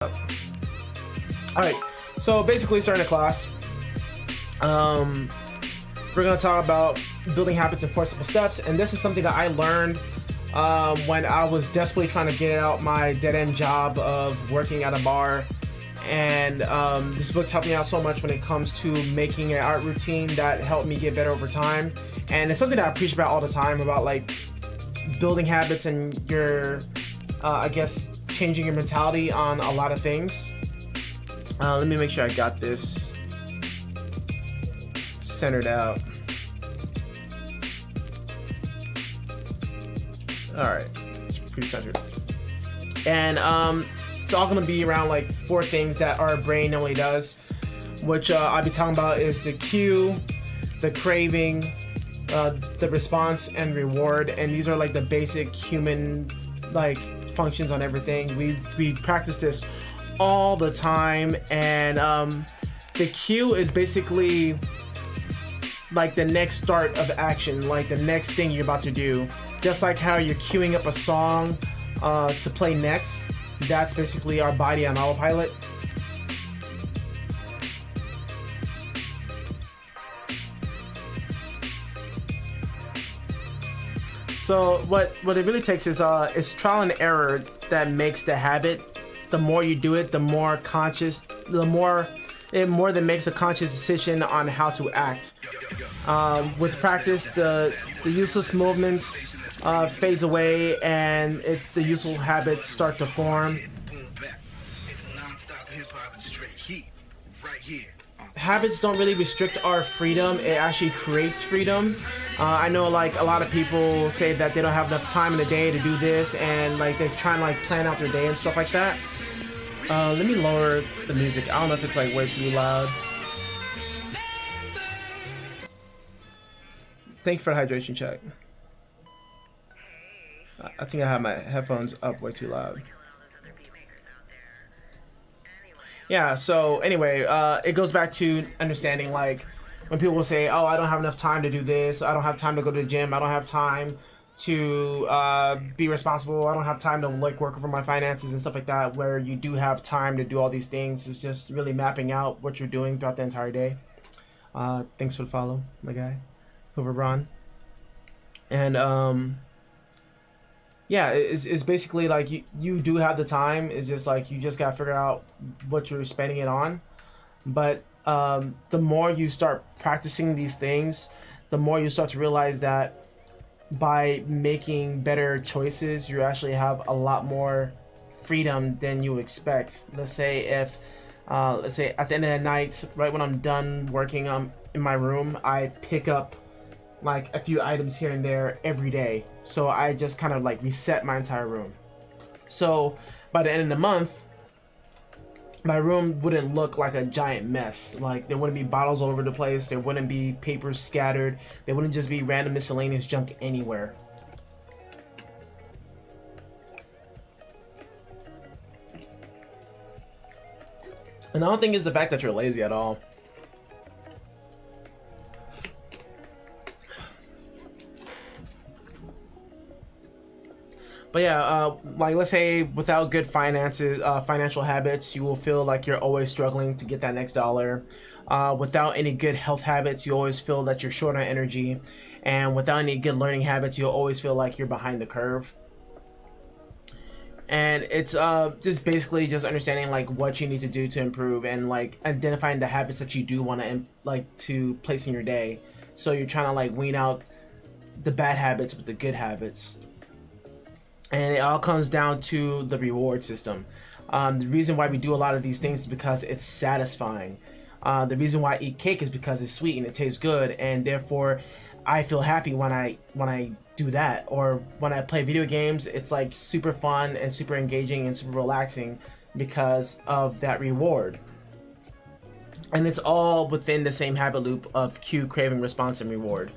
All right, so basically starting a class, we're going to talk about building habits in 4 simple steps, and this is something that I learned when I was desperately trying to get out my dead-end job of working at a bar. And this book helped me out so much when it comes to making an art routine that helped me get better over time. And it's something that I preach about all the time, about like building habits and your I guess changing your mentality on a lot of things. Let me make sure I got this centered out. All right, it's pretty centered. And it's all gonna be around like 4 things that our brain normally does, which I'll be talking about is the cue, the craving, the response, and reward. And these are like the basic human like functions on everything. We practice this all the time. And the cue is basically like the next start of action, like the next thing you're about to do. Just like how you're queuing up a song to play next, that's basically our body on autopilot. So what it really takes is trial and error that makes the habit. The more you do it, the more conscious, the more that makes a conscious decision on how to act. With practice, the useless movements fades away, and the useful habits start to form. Habits don't really restrict our freedom, it actually creates freedom. I know like a lot of people say that they don't have enough time in the day to do this, and like they're trying to like plan out their day and stuff like that. Let me lower the music. I don't know if it's like way too loud. Thank you for the hydration check. I think I have my headphones up way too loud. Yeah, so anyway, it goes back to understanding like when people will say, oh, I don't have enough time to do this, I don't have time to go to the gym, I don't have time to be responsible, I don't have time to like work over my finances and stuff like that, where you do have time to do all these things. It's just really mapping out what you're doing throughout the entire day. Thanks for the follow, my guy, Hoover Braun. And yeah, it's basically like you do have the time. It's just like you just gotta figure out what you're spending it on. But the more you start practicing these things, the more you start to realize that by making better choices, you actually have a lot more freedom than you expect. Let's say at the end of the night, right when I'm done working in my room, I pick up like a few items here and there every day. So I just kind of like reset my entire room. So by the end of the month, my room wouldn't look like a giant mess. Like there wouldn't be bottles all over the place, there wouldn't be papers scattered, there wouldn't just be random miscellaneous junk anywhere. And I don't think it's the fact that you're lazy at all. But yeah, like let's say without good financial habits, you will feel like you're always struggling to get that next dollar. Without any good health habits, you always feel that you're short on energy. And without any good learning habits, you'll always feel like you're behind the curve. And it's just basically just understanding like what you need to do to improve, and like identifying the habits that you do want to like to place in your day. So you're trying to like wean out the bad habits with the good habits. And it all comes down to the reward system. The reason why we do a lot of these things is because it's satisfying. The reason why I eat cake is because it's sweet and it tastes good, and therefore I feel happy when I do that. Or when I play video games, it's like super fun and super engaging and super relaxing because of that reward. And it's all within the same habit loop of cue, craving, response, and reward.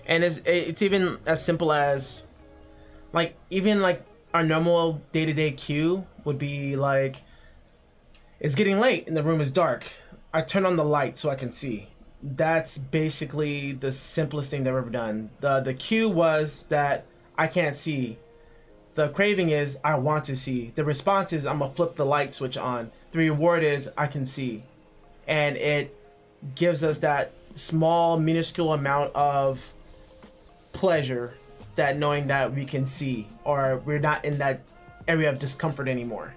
And it's even as simple as like even like our normal day-to-day cue would be like, it's getting late and the room is dark, I turn on the light so I can see. That's basically the simplest thing they've ever done. The cue was that I can't see. The craving is I want to see. The response is I'm gonna flip the light switch on. The reward is I can see. And it gives us that small, minuscule amount of pleasure, that knowing that we can see, or we're not in that area of discomfort anymore.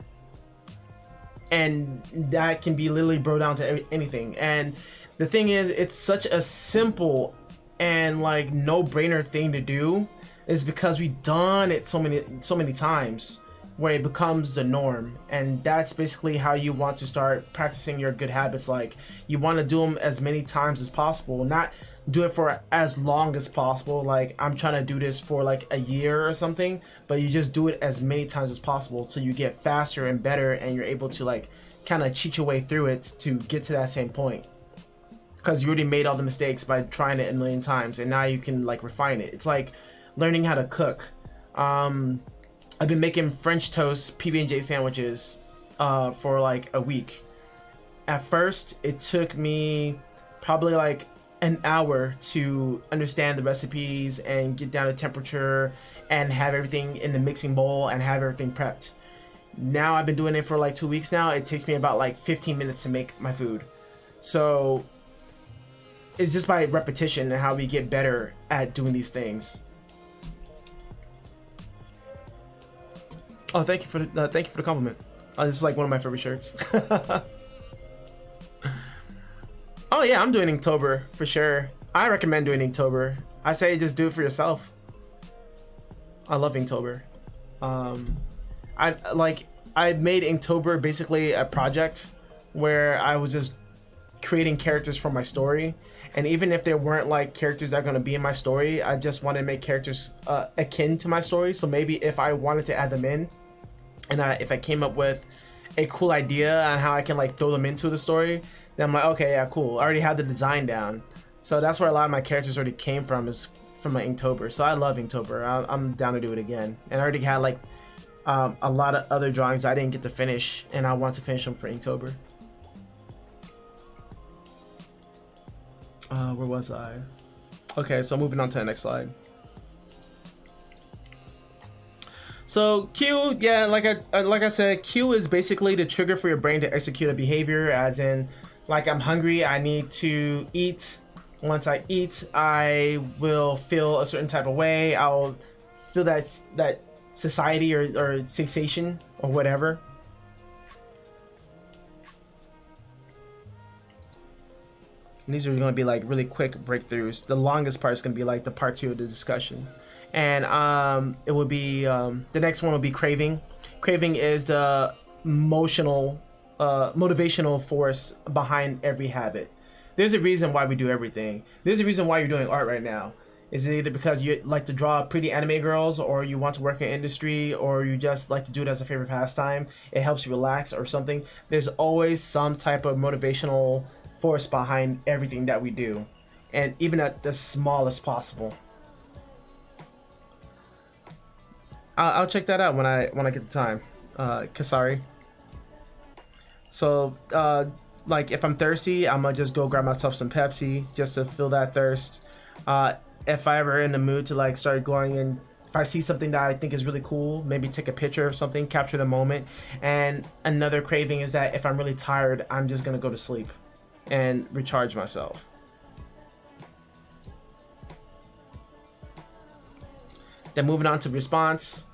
And that can be literally brought down to anything. And the thing is, it's such a simple and like no-brainer thing to do, is because we've done it so many times where it becomes the norm. And that's basically how you want to start practicing your good habits. Like, you want to do them as many times as possible, not do it for as long as possible. Like, I'm trying to do this for like a year or something, but you just do it as many times as possible so you get faster and better, and you're able to like kind of cheat your way through it to get to that same point, because you already made all the mistakes by trying it a million times, and now you can like refine it. It's like learning how to cook. I've been making French toast PB&J sandwiches for like a week. At first, it took me probably like an hour to understand the recipes and get down to temperature and have everything in the mixing bowl and have everything prepped. Now I've been doing it for like 2 weeks now. It takes me about like 15 minutes to make my food. So it's just by repetition and how we get better at doing these things. Oh, thank you for the compliment. This is like one of my favorite shirts. Oh yeah, I'm doing Inktober for sure. I recommend doing Inktober. I say just do it for yourself. I love Inktober. I made Inktober basically a project where I was just creating characters for my story. And even if there weren't like characters that are going to be in my story, I just wanted to make characters akin to my story. So maybe if I wanted to add them in, and if I came up with a cool idea on how I can like throw them into the story, then I'm like, okay, yeah, cool. I already have the design down. So that's where a lot of my characters already came from, is from my Inktober. So I love Inktober. I'm down to do it again. And I already had like a lot of other drawings I didn't get to finish, and I want to finish them for Inktober. Where was I? Okay, so moving on to the next slide. So Q, yeah, like I said, Q is basically the trigger for your brain to execute a behavior, as in, like, I'm hungry, I need to eat. Once I eat, I will feel a certain type of way. I'll feel that satiety or sensation or whatever. And these are going to be like really quick breakthroughs. The longest part is going to be like the part 2 of the discussion. And it will be the next one will be craving. Craving is the motivational force behind every habit. There's a reason why we do everything. There's a reason why you're doing art right now. Is it either because you like to draw pretty anime girls, or you want to work in industry, or you just like to do it as a favorite pastime? It helps you relax or something. There's always some type of motivational force behind everything that we do, and even at the smallest possible. I'll check that out when I get the time. Kasari. So like if I'm thirsty, I'm gonna just go grab myself some Pepsi just to fill that thirst. If I ever in the mood to like start going, and if I see something that I think is really cool, maybe take a picture of something, capture the moment. And another craving is that if I'm really tired, I'm just gonna go to sleep and recharge myself. Then moving on to response.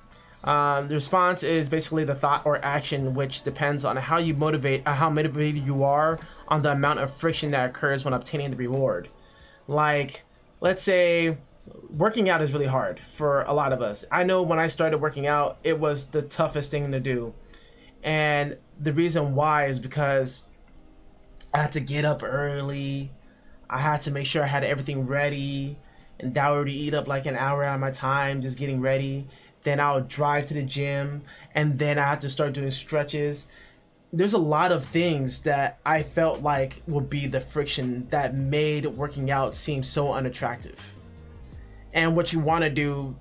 The response is basically the thought or action, which depends on how motivated you are on the amount of friction that occurs when obtaining the reward. Like, let's say working out is really hard for a lot of us. I know when I started working out, it was the toughest thing to do. And the reason why is because I had to get up early. I had to make sure I had everything ready. And that would already eat up like an hour out of my time just getting ready. Then I would drive to the gym, and then I had to start doing stretches. There's a lot of things that I felt like would be the friction that made working out seem so unattractive. And what you want to do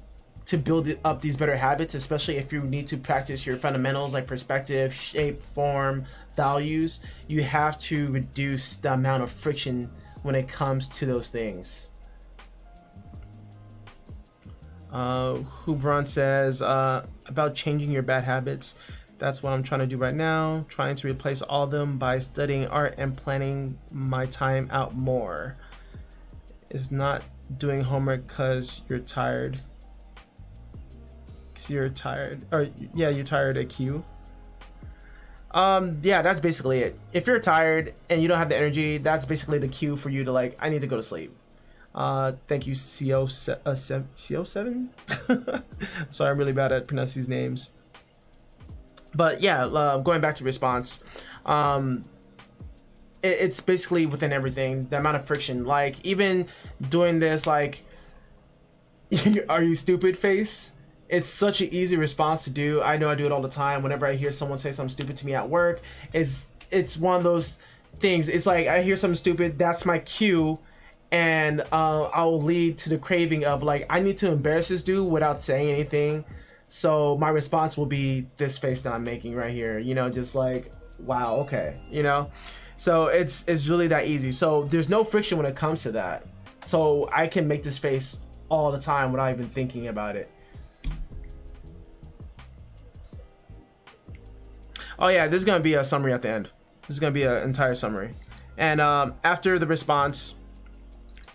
to build up these better habits, especially if you need to practice your fundamentals like perspective, shape, form, values, you have to reduce the amount of friction when it comes to those things. Hubron says about changing your bad habits. That's what I'm trying to do right now. Trying to replace all of them by studying art and planning my time out more. Is not doing homework because you're tired. Because you're tired. Or yeah, you're tired at Q. Yeah, that's basically it. If you're tired and you don't have the energy, that's basically the cue for you to like, I need to go to sleep. Thank you, CO7. I'm sorry, I'm really bad at pronouncing these names. But yeah, going back to response, it's basically within everything. The amount of friction, like even doing this, like, are you stupid face? It's such an easy response to do. I know I do it all the time. Whenever I hear someone say something stupid to me at work, it's one of those things. It's like I hear something stupid, that's my cue, and I'll lead to the craving of like, I need to embarrass this dude without saying anything. So my response will be this face that I'm making right here, you know, just like, wow, okay, you know. So it's really that easy. So there's no friction when it comes to that. So I can make this face all the time without even thinking about it. Oh yeah, this is gonna be a summary at the end. This is gonna be an entire summary. And after the response,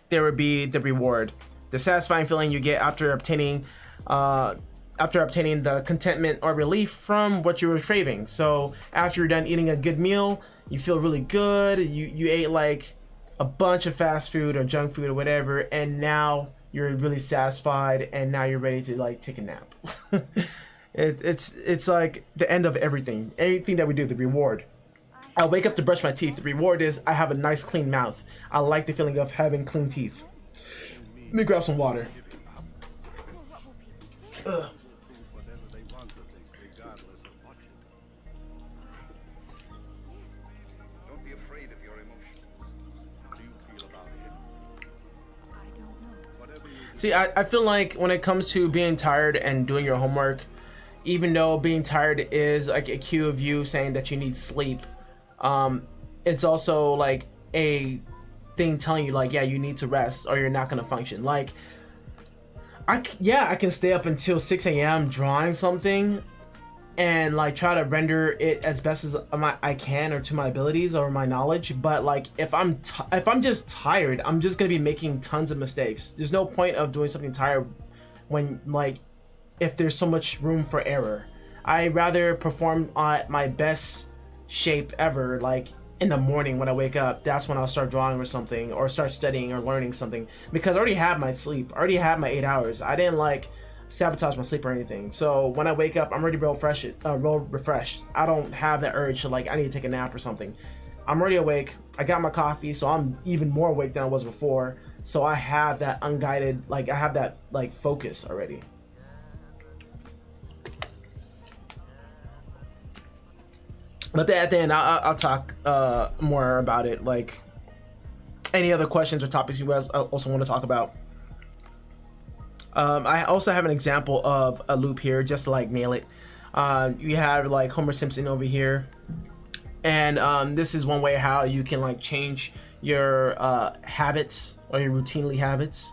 there would be the reward, the satisfying feeling you get after obtaining the contentment or relief from what you were craving. So after you're done eating a good meal, you feel really good. You ate like a bunch of fast food or junk food or whatever, and now you're really satisfied, and now you're ready to like take a nap. It's like the end of everything that we do. The reward, I wake up to brush my teeth. The reward is I have a nice clean mouth. I like the feeling of having clean teeth. Let me grab some water. Ugh. See, I feel like when it comes to being tired and doing your homework, even though being tired is like a cue of you saying that you need sleep, it's also like a thing telling you like, yeah, you need to rest or you're not gonna function. Like, I can stay up until 6 a.m. drawing something and like try to render it as best as I can or to my abilities or my knowledge, but like if I'm just tired, I'm just gonna be making tons of mistakes. There's no point of doing something tired when like if there's so much room for error. I rather perform at my best shape ever, like in the morning when I wake up. That's when I'll start drawing or something, or start studying or learning something, because I already have my sleep. I already have my 8 hours. I didn't like sabotage my sleep or anything. So when I wake up, I'm already real refreshed. I don't have that urge to like, I need to take a nap or something. I'm already awake. I got my coffee, so I'm even more awake than I was before. So I have that unguided, like I have that like focus already. But at the end, I'll talk more about it. Like any other questions or topics you guys also want to talk about. I also have an example of a loop here, just to like nail it. You have like Homer Simpson over here, and this is one way how you can like change your habits or your routinely habits.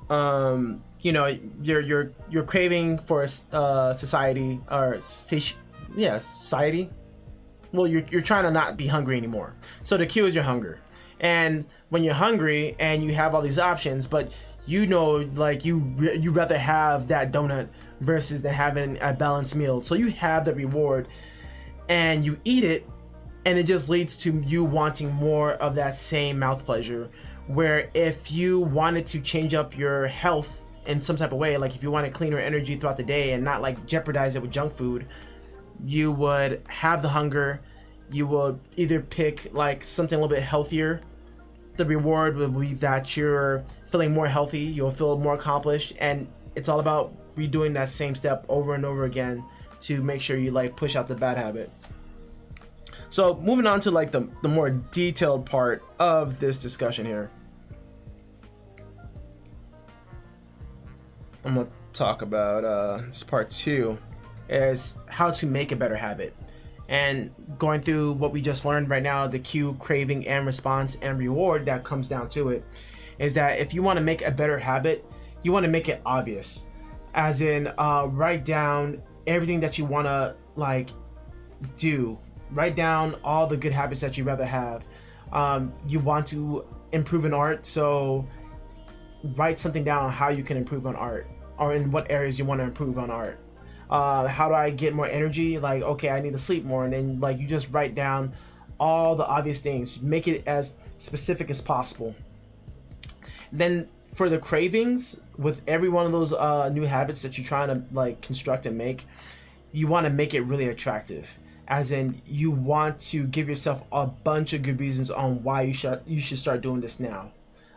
You know, you're craving for society or society. Well, you're trying to not be hungry anymore. So the cue is your hunger, and when you're hungry and you have all these options, but you know, like you rather have that donut versus than having a balanced meal. So you have the reward and you eat it, and it just leads to you wanting more of that same mouth pleasure. Where if you wanted to change up your health in some type of way, like if you wanted cleaner energy throughout the day and not like jeopardize it with junk food, you would have the hunger. You would either pick like something a little bit healthier. The reward will be that you're feeling more healthy, you'll feel more accomplished, and it's all about redoing that same step over and over again to make sure you like push out the bad habit. So moving on to like the more detailed part of this discussion here, I'm gonna talk about this part 2 is how to make a better habit. And going through what we just learned right now, the cue, craving, and response and reward that comes down to it, is that if you want to make a better habit, you want to make it obvious, as in write down everything that you want to like do. Write down all the good habits that you rather have. You want to improve in art, so write something down on how you can improve on art, or in what areas you want to improve on art. How do I get more energy? Like, okay, I need to sleep more, and then like you just write down all the obvious things. Make it as specific as possible. Then for the cravings, with every one of those new habits that you're trying to like construct and make, you want to make it really attractive, as in you want to give yourself a bunch of good reasons on why you should start doing this now.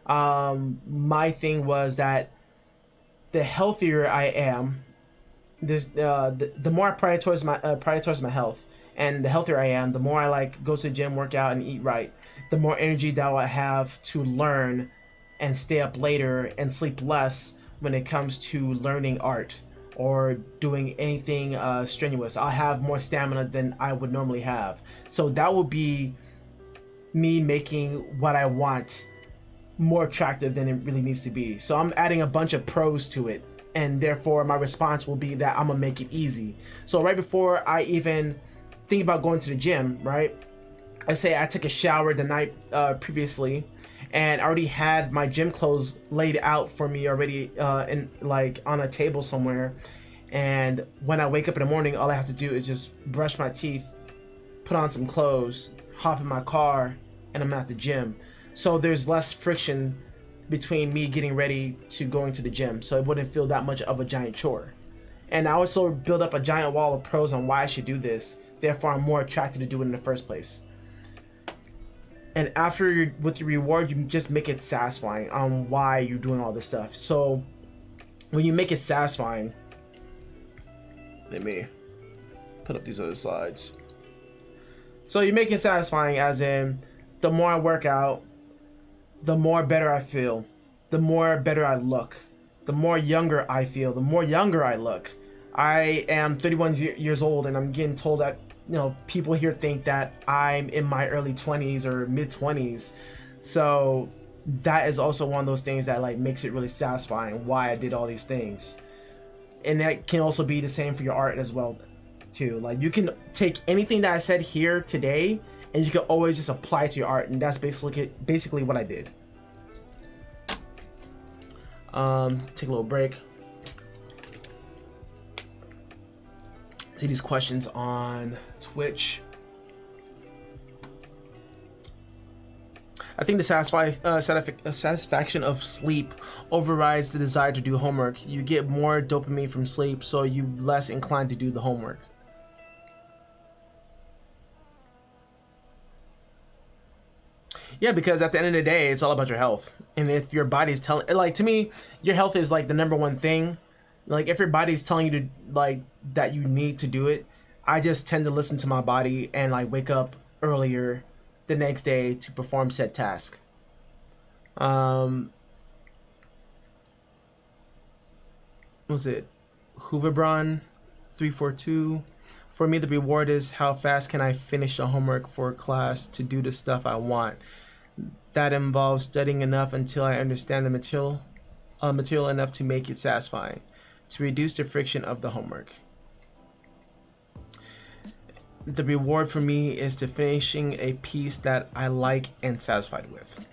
My thing was that the healthier I am, the more I prioritize my health, and the healthier I am, the more I like go to the gym, work out, and eat right, the more energy that I have to learn and stay up later and sleep less when it comes to learning art or doing anything strenuous. I'll have more stamina than I would normally have. So that will be me making what I want more attractive than it really needs to be. So I'm adding a bunch of pros to it, and therefore my response will be that I'm gonna make it easy. So right before I even think about going to the gym, right, I say I took a shower the night previously, and I already had my gym clothes laid out for me already in like on a table somewhere. And when I wake up in the morning, all I have to do is just brush my teeth, put on some clothes, hop in my car, and I'm at the gym. So there's less friction between me getting ready to going to the gym, so it wouldn't feel that much of a giant chore. And I also build up a giant wall of pros on why I should do this. Therefore, I'm more attracted to do it in the first place. And after with your reward, you just make it satisfying on why you're doing all this stuff. So when you make it satisfying, let me put up these other slides. So you make it satisfying as in, the more I work out, the more better I feel, the more better I look, the more younger I feel, the more younger I look. I am 31 years old, and I'm getting told that, you know, people here think that I'm in my early 20s or mid 20s. So that is also one of those things that like makes it really satisfying why I did all these things. And that can also be the same for your art as well too. Like you can take anything that I said here today and you can always just apply it to your art, and that's basically what I did. Take a little break. See these questions on Twitch. I think the satisfaction of sleep overrides the desire to do homework. You get more dopamine from sleep, so you're less inclined to do the homework. Yeah, because at the end of the day, it's all about your health. And if your body's telling, like, to me, your health is like the number one thing. Like, if your body's telling you to, like, that you need to do it, I just tend to listen to my body and, like, wake up earlier the next day to perform said task. What was it? Hooverbron 342. For me, the reward is how fast can I finish the homework for class to do the stuff I want. That involves studying enough until I understand the material enough to make it satisfying, to reduce the friction of the homework. The reward for me is to finishing a piece that I like and satisfied with.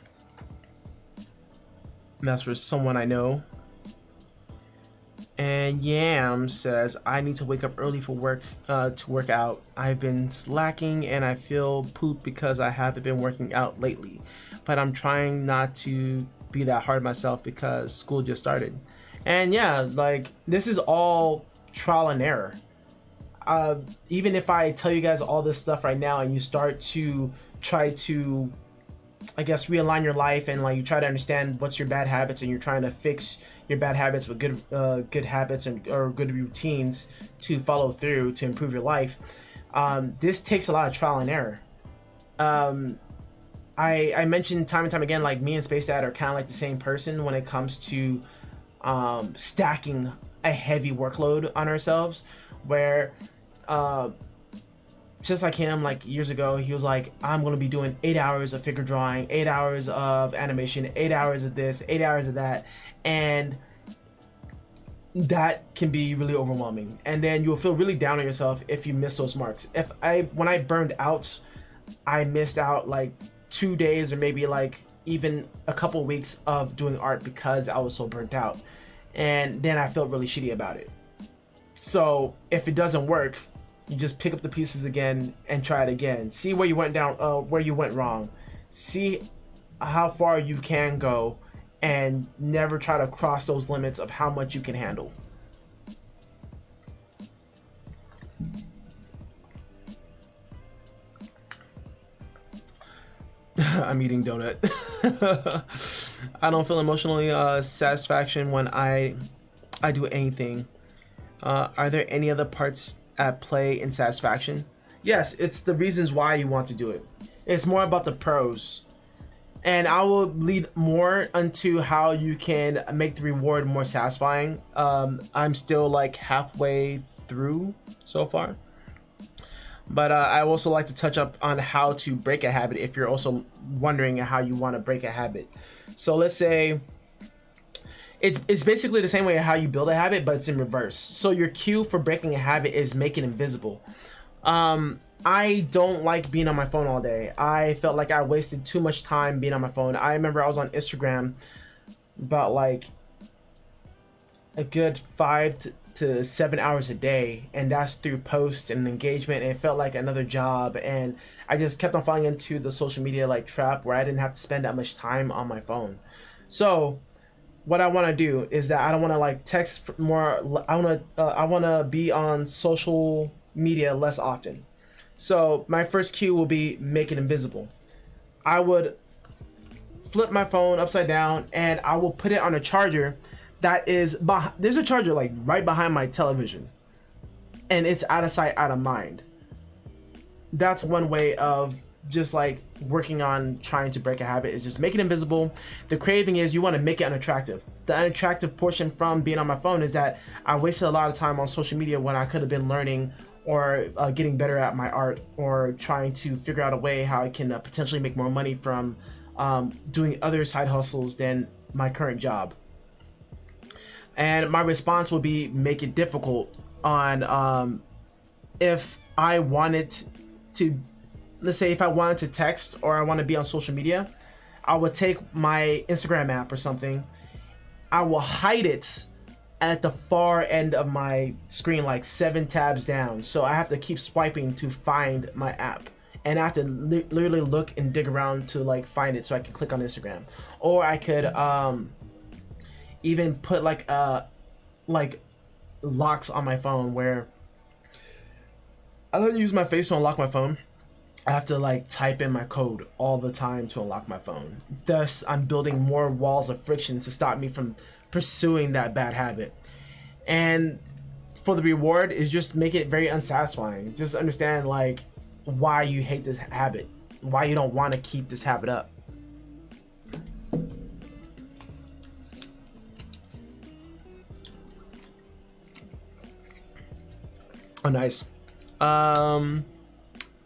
And that's for someone I know. And Yam says, I need to wake up early for work to work out. I've been slacking and I feel poop because I haven't been working out lately. But I'm trying not to be that hard on myself because school just started. And yeah, like, this is all trial and error. Even if I tell you guys all this stuff right now and you start to try to, I guess, realign your life, and like you try to understand what's your bad habits and you're trying to fix your bad habits with good habits or good routines to follow through to improve your life, this takes a lot of trial and error. I mentioned time and time again, like, me and Space Dad are kind of like the same person when it comes to stacking a heavy workload on ourselves, where just like him, like years ago, he was like, I'm going to be doing 8 hours of figure drawing, 8 hours of animation, 8 hours of this, 8 hours of that. And that can be really overwhelming, and then you'll feel really down on yourself if you miss those marks. When I burned out, I missed out like 2 days or maybe like even a couple weeks of doing art because I was so burnt out, and then I felt really shitty about it. So if it doesn't work, you just pick up the pieces again and try it again. See where you went down, where you went wrong. See how far you can go, and never try to cross those limits of how much you can handle. I'm eating donut. I don't feel emotionally satisfaction when I do anything. Are there any other parts at play in satisfaction? Yes, it's the reasons why you want to do it. It's more about the pros. And I will lead more into how you can make the reward more satisfying. I'm still like halfway through so far. But I also like to touch up on how to break a habit if you're also wondering how you want to break a habit. So let's say it's basically the same way how you build a habit, but it's in reverse. So your cue for breaking a habit is make it invisible. I don't like being on my phone all day. I felt like I wasted too much time being on my phone. I remember I was on Instagram about like a good 5 to 7 hours a day, and that's through posts and engagement, and it felt like another job, and I just kept on falling into the social media like trap where I didn't have to spend that much time on my phone. So what I want to do is that I don't want to like text more. I want to be on social media less often. So my first cue will be make it invisible. I would flip my phone upside down and I will put it on a charger that is there's a charger like right behind my television, and it's out of sight, out of mind. That's one way of just like working on trying to break a habit, is just make it invisible. The craving is you want to make it unattractive. The unattractive portion from being on my phone is that I wasted a lot of time on social media when I could have been learning or getting better at my art, or trying to figure out a way how I can potentially make more money from doing other side hustles than my current job. And my response would be make it difficult on if I wanted to, let's say if I wanted to text or I want to be on social media, I would take my Instagram app or something, I will hide it at the far end of my screen, like 7 tabs down, so I have to keep swiping to find my app, and I have to literally look and dig around to like find it so I can click on Instagram. Or I could even put like locks on my phone where I don't use my face to unlock my phone. I have to like type in my code all the time to unlock my phone. Thus, I'm building more walls of friction to stop me from pursuing that bad habit. And for the reward is just make it very unsatisfying. Just understand like why you hate this habit, why you don't want to keep this habit up. Oh, nice.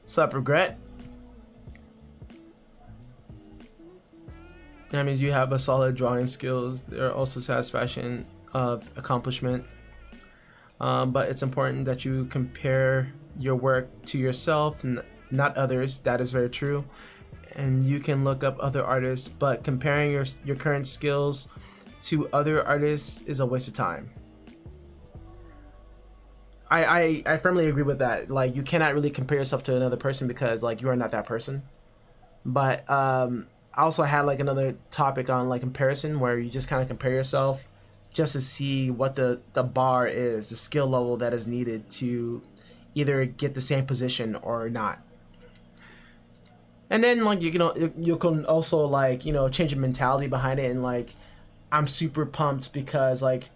What's up, regret? That means you have a solid drawing skills. There are also satisfaction of accomplishment. But it's important that you compare your work to yourself, not others. That is very true. And you can look up other artists, but comparing your current skills to other artists is a waste of time. I firmly agree with that. Like, you cannot really compare yourself to another person because like you are not that person. But I also had like another topic on like comparison, where you just kind of compare yourself just to see what the bar is, the skill level that is needed to either get the same position or not. And then like you can also like change your mentality behind it, and like I'm super pumped because like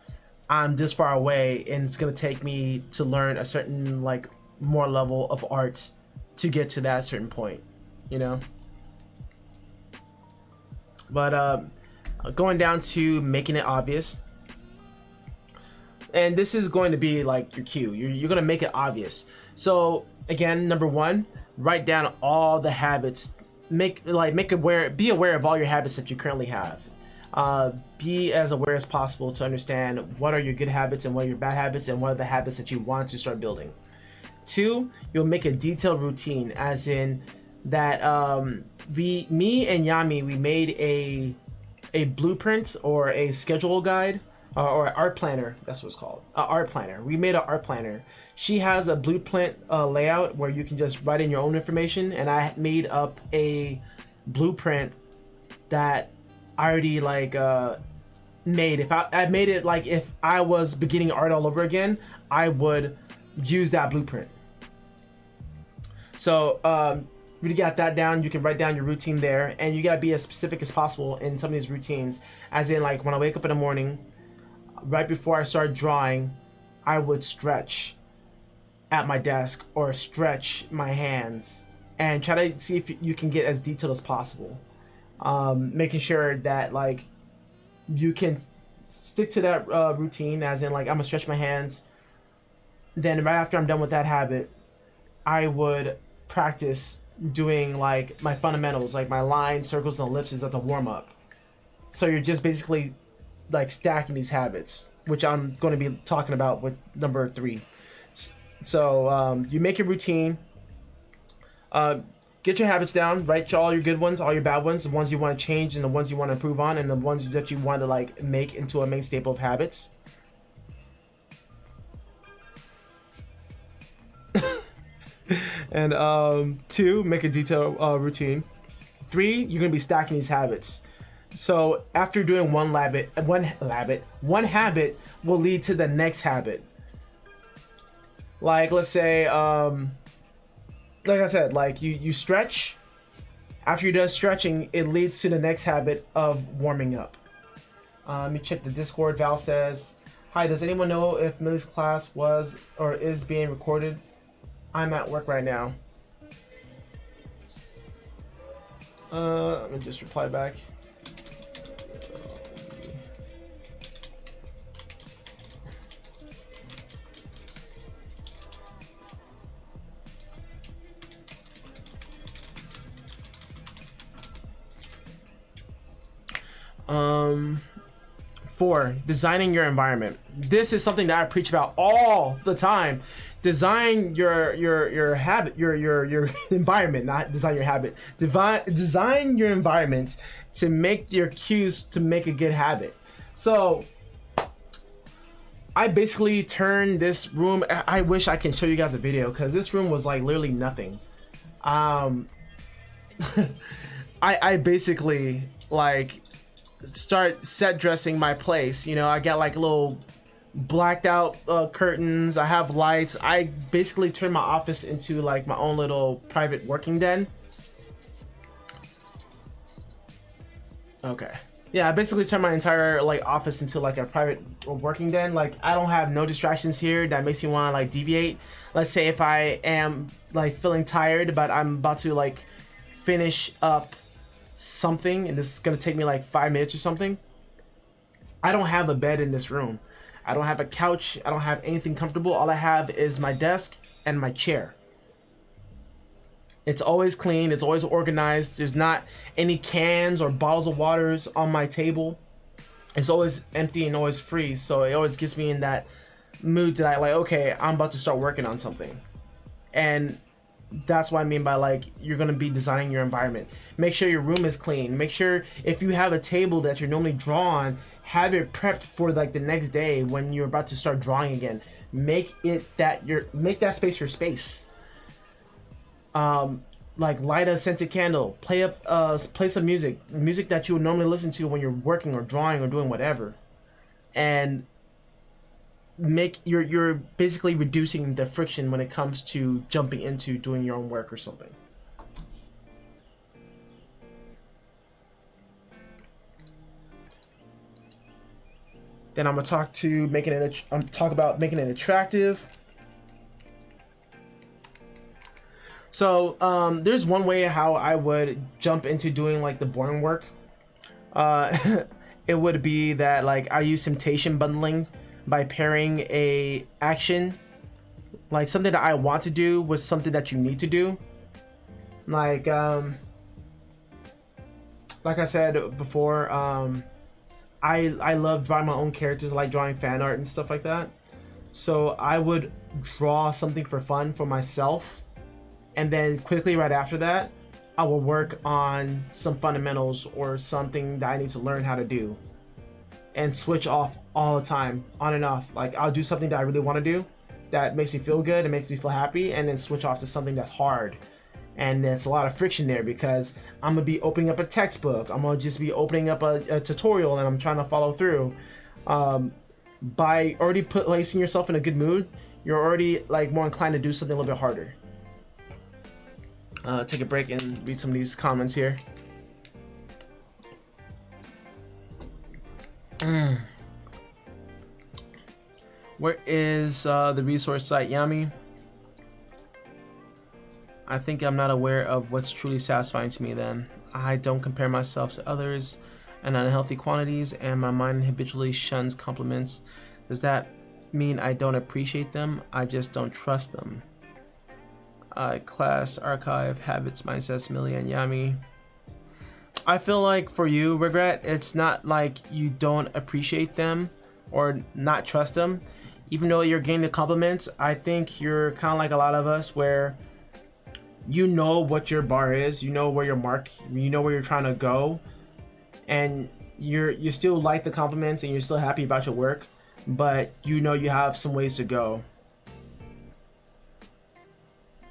I'm this far away and it's gonna take me to learn a certain like more level of art to get to that certain point, But going down to making it obvious, and this is going to be like your cue. You're gonna make it obvious. So again, number one, write down all the habits. Be aware of all your habits that you currently have. Be as aware as possible to understand what are your good habits and what are your bad habits and what are the habits that you want to start building. Two, you'll make a detailed routine, as in that me and Yami, we made a blueprint or a schedule guide, or an art planner. That's what it's called. An art planner. We made an art planner. She has a blueprint layout where you can just write in your own information, and I made up a blueprint that I already like made. If I made it like if I was beginning art all over again, I would use that blueprint. So really got that down. You can write down your routine there, and you gotta be as specific as possible in some of these routines. As in, like when I wake up in the morning, right before I start drawing, I would stretch at my desk or stretch my hands and try to see if you can get as detailed as possible. Making sure that like you can stick to that routine, as in like I'm gonna stretch my hands. Then right after I'm done with that habit, I would practice doing like my fundamentals, like my lines, circles, and ellipses at the warm up. So you're just basically like stacking these habits, which I'm going to be talking about with number 3. So you make your routine, get your habits down, write all your good ones, all your bad ones, the ones you want to change and the ones you want to improve on, and the ones that you want to like make into a main staple of habits. And 2, make a detailed routine. 3, you're gonna be stacking these habits. So after doing one habit will lead to the next habit. Like let's say, like I said, like you stretch. After you're done stretching, it leads to the next habit of warming up. Let me check the Discord. Val says, "Hi, does anyone know if Millie's class was or is being recorded? I'm at work right now." Let me just reply back. Four, designing your environment. This is something that I preach about all the time. Design your habit, your environment, not design your habit. Design your environment to make your cues to make a good habit. So I basically turned this room. I wish I can show you guys a video because this room was like literally nothing. I basically like start set dressing my place. You know, I got like little blacked out curtains. I have lights. I basically turned my office into like my own little private working den. Okay. Yeah, I basically turned my entire like office into like a private working den. Like I don't have no distractions here that makes me want to like deviate. Let's say if I am like feeling tired, but I'm about to like finish up something and this is gonna take me like 5 minutes or something. I don't have a bed in this room. I don't have a couch. I don't have anything comfortable. All I have is my desk and my chair. It's always clean. It's always organized. There's not any cans or bottles of waters on my table. It's always empty and always free. So it always gets me in that mood that I like, okay, I'm about to start working on something. And that's what I mean by like you're gonna be designing your environment. Make sure your room is clean. Make sure if you have a table that you're normally drawing, have it prepped for like the next day when you're about to start drawing again. Make that space your space. Like light a scented candle, play some music that you would normally listen to when you're working or drawing or doing whatever, and you're basically reducing the friction when it comes to jumping into doing your own work or something. Then I'm gonna talk about making it attractive. So there's one way how I would jump into doing like the boring work. It would be that like I use temptation bundling by pairing a action, like something that I want to do with something that you need to do. Like I said before, I love drawing my own characters. I like drawing fan art and stuff like that. So I would draw something for fun for myself, and then quickly right after that, I will work on some fundamentals or something that I need to learn how to do, and switch off all the time, on and off. Like I'll do something that I really want to do, that makes me feel good, it makes me feel happy, and then switch off to something that's hard. And there's a lot of friction there because I'm gonna be opening up a textbook, I'm gonna just be opening up a tutorial, and I'm trying to follow through. By already placing yourself in a good mood, you're already like more inclined to do something a little bit harder. Take a break and read some of these comments here. Where is the resource site, Yami? I think I'm not aware of what's truly satisfying to me then. I don't compare myself to others in unhealthy quantities, and my mind habitually shuns compliments. Does that mean I don't appreciate them? I just don't trust them. Class, archive, habits, mindsets, Millie and Yami. I feel like for you, Regret, it's not like you don't appreciate them or not trust them. Even though you're getting the compliments, I think you're kind of like a lot of us where you know what your bar is, you know where your mark, you know where you're trying to go, and you still like the compliments and you're still happy about your work, but you know you have some ways to go.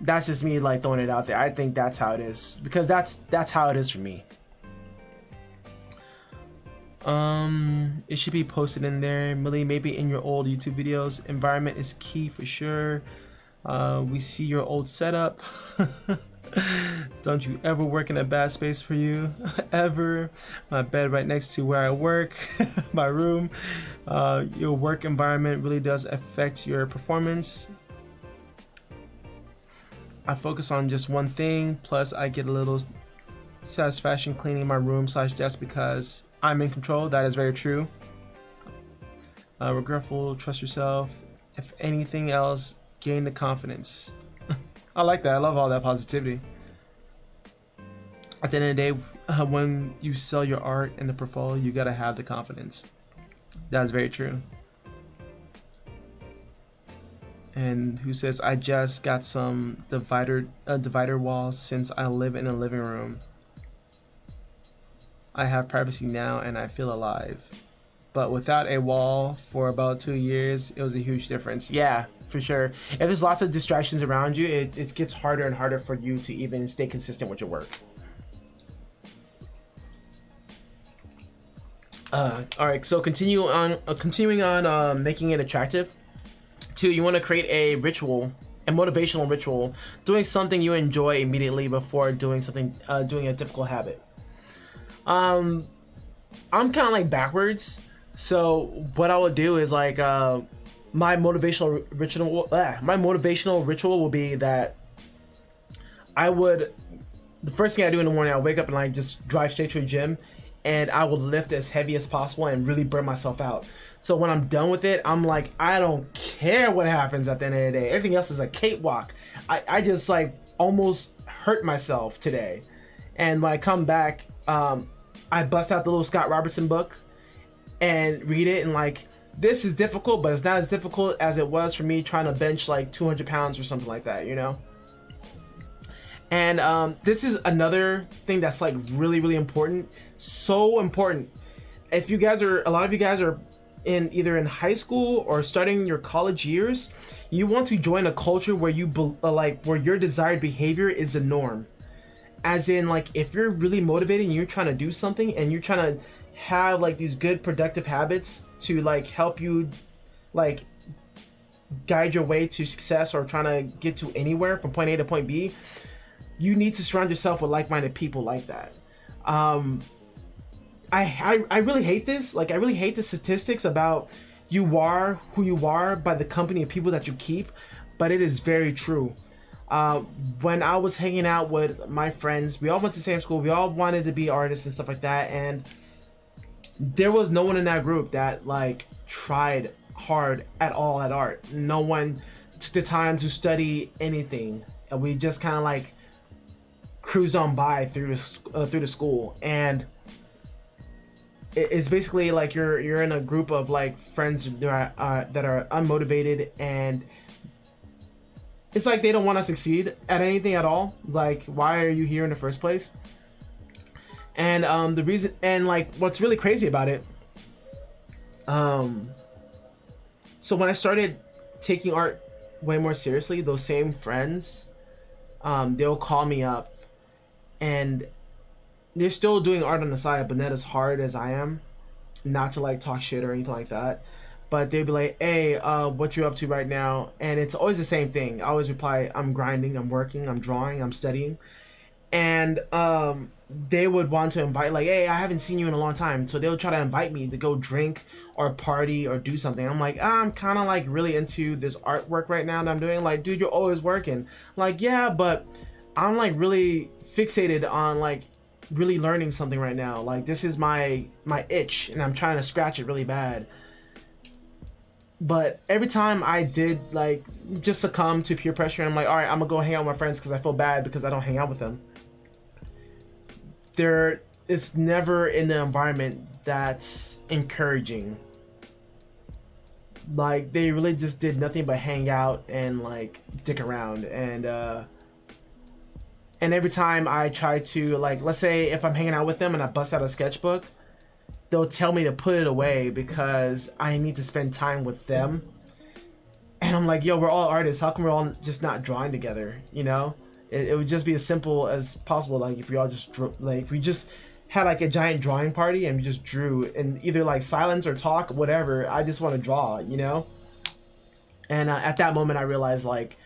That's just me like throwing it out there. I think that's how it is, because that's how it is for me. It should be posted in there, Millie, maybe in your old YouTube videos. Environment is key for sure. We see your old setup. Don't you ever work in a bad space for you. Ever. My bed right next to where I work. My room. Your work environment really does affect your performance. I focus on just one thing, plus I get a little satisfaction cleaning my room / desk because I'm in control. That is very true. Regretful, trust yourself. If anything else, gain the confidence. I like that. I love all that positivity. At the end of the day, when you sell your art in the portfolio, you gotta have the confidence. That's very true. And who says, I just got some divider walls since I live in a living room. I have privacy now and I feel alive. But without a wall for about 2 years, it was a huge difference. Yeah, for sure. If there's lots of distractions around you, it gets harder and harder for you to even stay consistent with your work. All right, so continuing on making it attractive. 2, you want to create a ritual, a motivational ritual, doing something you enjoy immediately before doing something, doing a difficult habit. I'm kind of like backwards. So what I would do is like my motivational ritual will be that the first thing I do in the morning, I wake up and I just drive straight to a gym, and I will lift as heavy as possible and really burn myself out. So when I'm done with it, I'm like, I don't care what happens at the end of the day. Everything else is a cakewalk. I just like almost hurt myself today. And when I come back, I bust out the little Scott Robertson book and read it, and like, this is difficult, but it's not as difficult as it was for me trying to bench like 200 pounds or something like that, you know? And this is another thing that's like really, really important. So important. If you guys are, a lot of you guys are either in high school or starting your college years, you want to join a culture where where your desired behavior is the norm. As in, like, if you're really motivated and you're trying to do something and you're trying to have like these good productive habits to like help you like guide your way to success or trying to get to anywhere from point A to point B, you need to surround yourself with like-minded people like that. I really hate this. Like, I really hate the statistics about you are who you are by the company of people that you keep, but it is very true. When I was hanging out with my friends, we all went to the same school, we all wanted to be artists and stuff like that, and there was no one in that group that like tried hard at all at art. No one took the time to study anything, and we just kind of like cruised on by through the school. And it's basically like you're in a group of like friends that are unmotivated, and it's like they don't want to succeed at anything at all. Like, why are you here in the first place? And the reason, and like what's really crazy about it, so when I started taking art way more seriously, those same friends, they'll call me up, and they're still doing art on the side, but not as hard as I am. Not to like talk shit or anything like that, but they'd be like, "Hey, what you up to right now?" And it's always the same thing. I always reply, "I'm grinding, I'm working, I'm drawing, I'm studying." And they would want to invite, like, "Hey, I haven't seen you in a long time," so they'll try to invite me to go drink or party or do something. I'm like, I'm kind of like really into this artwork right now that I'm doing. Like, dude, you're always working. I'm like, yeah, but I'm like really fixated on like really learning something right now. Like, this is my itch, and I'm trying to scratch it really bad. But every time I did like just succumb to peer pressure, and I'm like, all right, I'm gonna go hang out with my friends because I feel bad because I don't hang out with them. There is never in an environment that's encouraging. Like, they really just did nothing but hang out and like dick around, and every time I try to, like, let's say if I'm hanging out with them and I bust out a sketchbook, they'll tell me to put it away because I need to spend time with them. And I'm like, yo, we're all artists. How come we're all just not drawing together? You know, it would just be as simple as possible. Like, if we all just like, if we just had like a giant drawing party and we just drew in either like silence or talk, whatever. I just want to draw, you know? And at that moment, I realized like,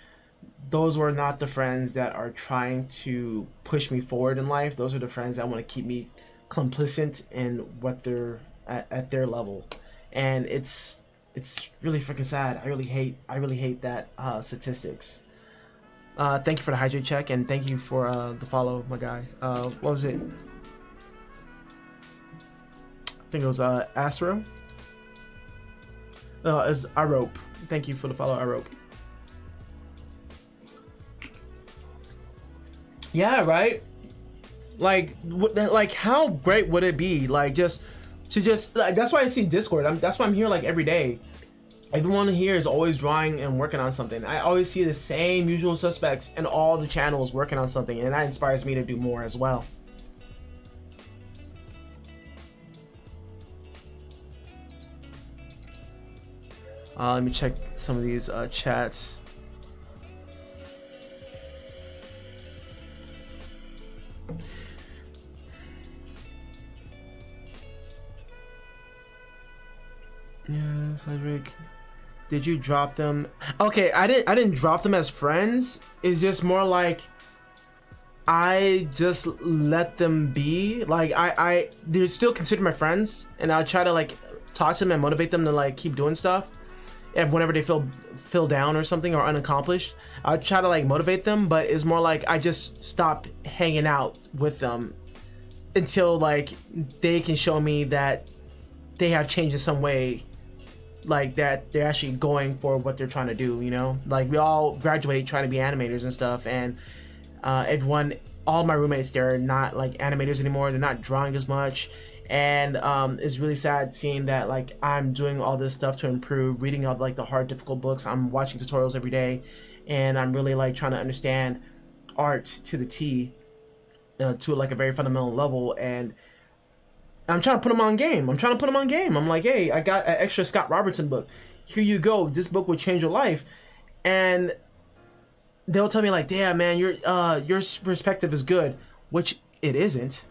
those were not the friends that are trying to push me forward in life. Those are the friends that want to keep me complicit in what they're at their level. And it's really freaking sad. I really hate that statistics. Thank you for the hydrate check, and thank you for the follow, my guy. What was it? I think it was Astro. It's Arope. Thank you for the follow, Arope. Yeah, right. Like how great would it be, like, just like, that's why I see Discord. That's why I'm here like every day. Everyone here is always drawing and working on something. I always see the same usual suspects in all the channels working on something, and that inspires me to do more as well. Let me check some of these chats. Yes, Hydrick. Did you drop them? Okay, I didn't drop them as friends. It's just more like I just let them be. Like, they're still considered my friends, and I'll try to like talk to them and motivate them to like keep doing stuff. And whenever they feel down or something or unaccomplished, I'll try to like motivate them. But it's more like I just stop hanging out with them until like they can show me that they have changed in some way, like that they're actually going for what they're trying to do, you know? Like, we all graduate trying to be animators and stuff, and all my roommates, they're not like animators anymore. They're not drawing as much, and it's really sad seeing that like I'm doing all this stuff to improve, reading all like the hard, difficult books. I'm watching tutorials every day, and I'm really like trying to understand art to the T, to like a very fundamental level, and I'm trying to put them on game. I'm like, hey, I got an extra Scott Robertson book. Here you go. This book will change your life. And they'll tell me like, damn, man, your perspective is good, which it isn't.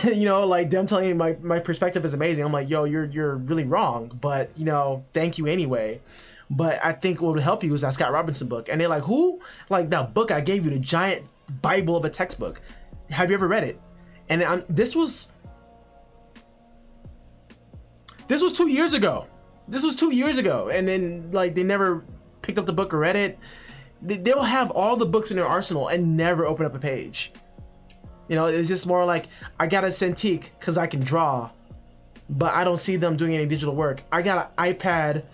You know, like them telling me my perspective is amazing. I'm like, yo, you're really wrong, but you know, thank you anyway. But I think what would help you is that Scott Robertson book. And they're like, who? Like, that book I gave you, the giant Bible of a textbook. Have you ever read it? And this was 2 years ago. And then like they never picked up the book or read it. They'll have all the books in their arsenal and never open up a page. You know, it's just more like, I got a Cintiq because I can draw, but I don't see them doing any digital work. I got an iPad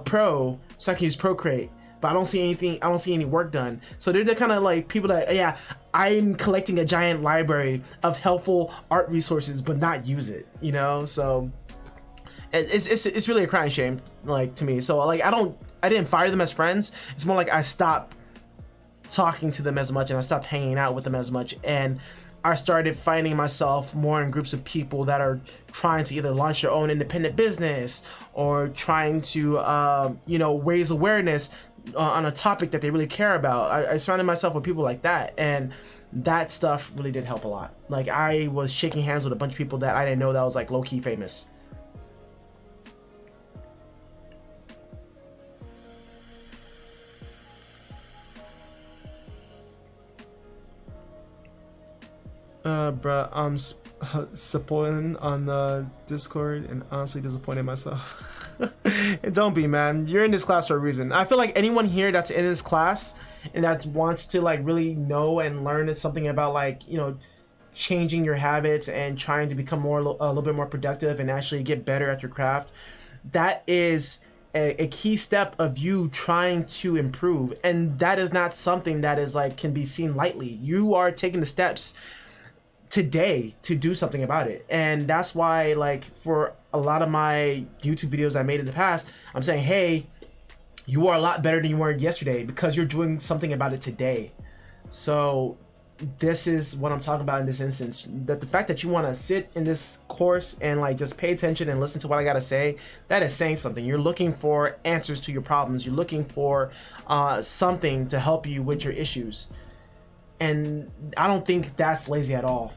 Pro so I can use Procreate, but I don't see anything. I don't see any work done. So they're the kind of like people that, yeah, I'm collecting a giant library of helpful art resources, but not use it. You know, so it's really a crying shame, like, to me. So like I didn't fire them as friends. It's more like I stopped talking to them as much and I stopped hanging out with them as much, and I started finding myself more in groups of people that are trying to either launch their own independent business or trying to you know, raise awareness on a topic that they really care about. I surrounded myself with people like that, and that stuff really did help a lot. Like, I was shaking hands with a bunch of people that I didn't know that was like low-key famous. Bruh, I'm spoiling on the Discord and honestly disappointed myself. And don't be, man. You're in this class for a reason. I feel like anyone here that's in this class and that wants to like really know and learn something about, like, you know, changing your habits and trying to become a little bit more productive and actually get better at your craft, that is a key step of you trying to improve. And that is not something that is like can be seen lightly. You are taking the steps today to do something about it. And that's why, like, for a lot of my YouTube videos I made in the past, I'm saying, hey, you are a lot better than you were yesterday because you're doing something about it today. So this is what I'm talking about in this instance, that the fact that you want to sit in this course and like just pay attention and listen to what I gotta say, that is saying something. You're looking for answers to your problems. You're looking for something to help you with your issues. And I don't think that's lazy at all.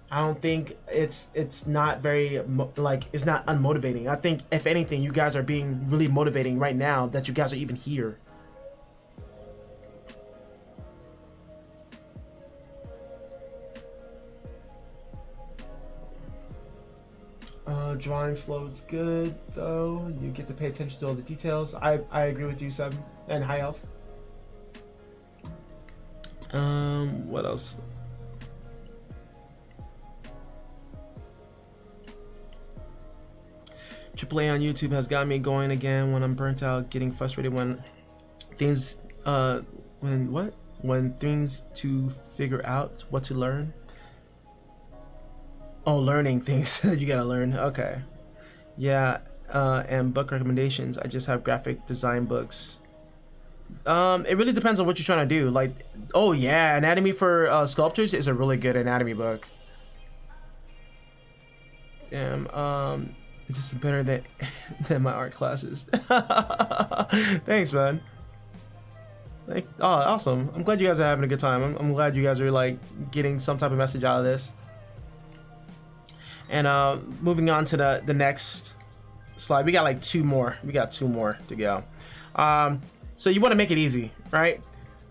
I don't think it's not very like, it's not unmotivating. I think if anything, you guys are being really motivating right now that you guys are even here. Drawing slow is good though. You get to pay attention to all the details. I agree with you, Seb, and High Elf. What else? AAA on YouTube has got me going again when I'm burnt out, getting frustrated when things when things to figure out what to learn. Oh, learning things that you gotta learn. Okay. Yeah, and book recommendations. I just have graphic design books. It really depends on what you're trying to do. Like, oh yeah, Anatomy for Sculptors is a really good anatomy book. Damn, is this better than my art classes? Thanks, man. Oh, awesome. I'm glad you guys are having a good time. I'm glad you guys are like getting some type of message out of this. And moving on to the next slide. We got like two more. We got two more to go. So you want to make it easy, right?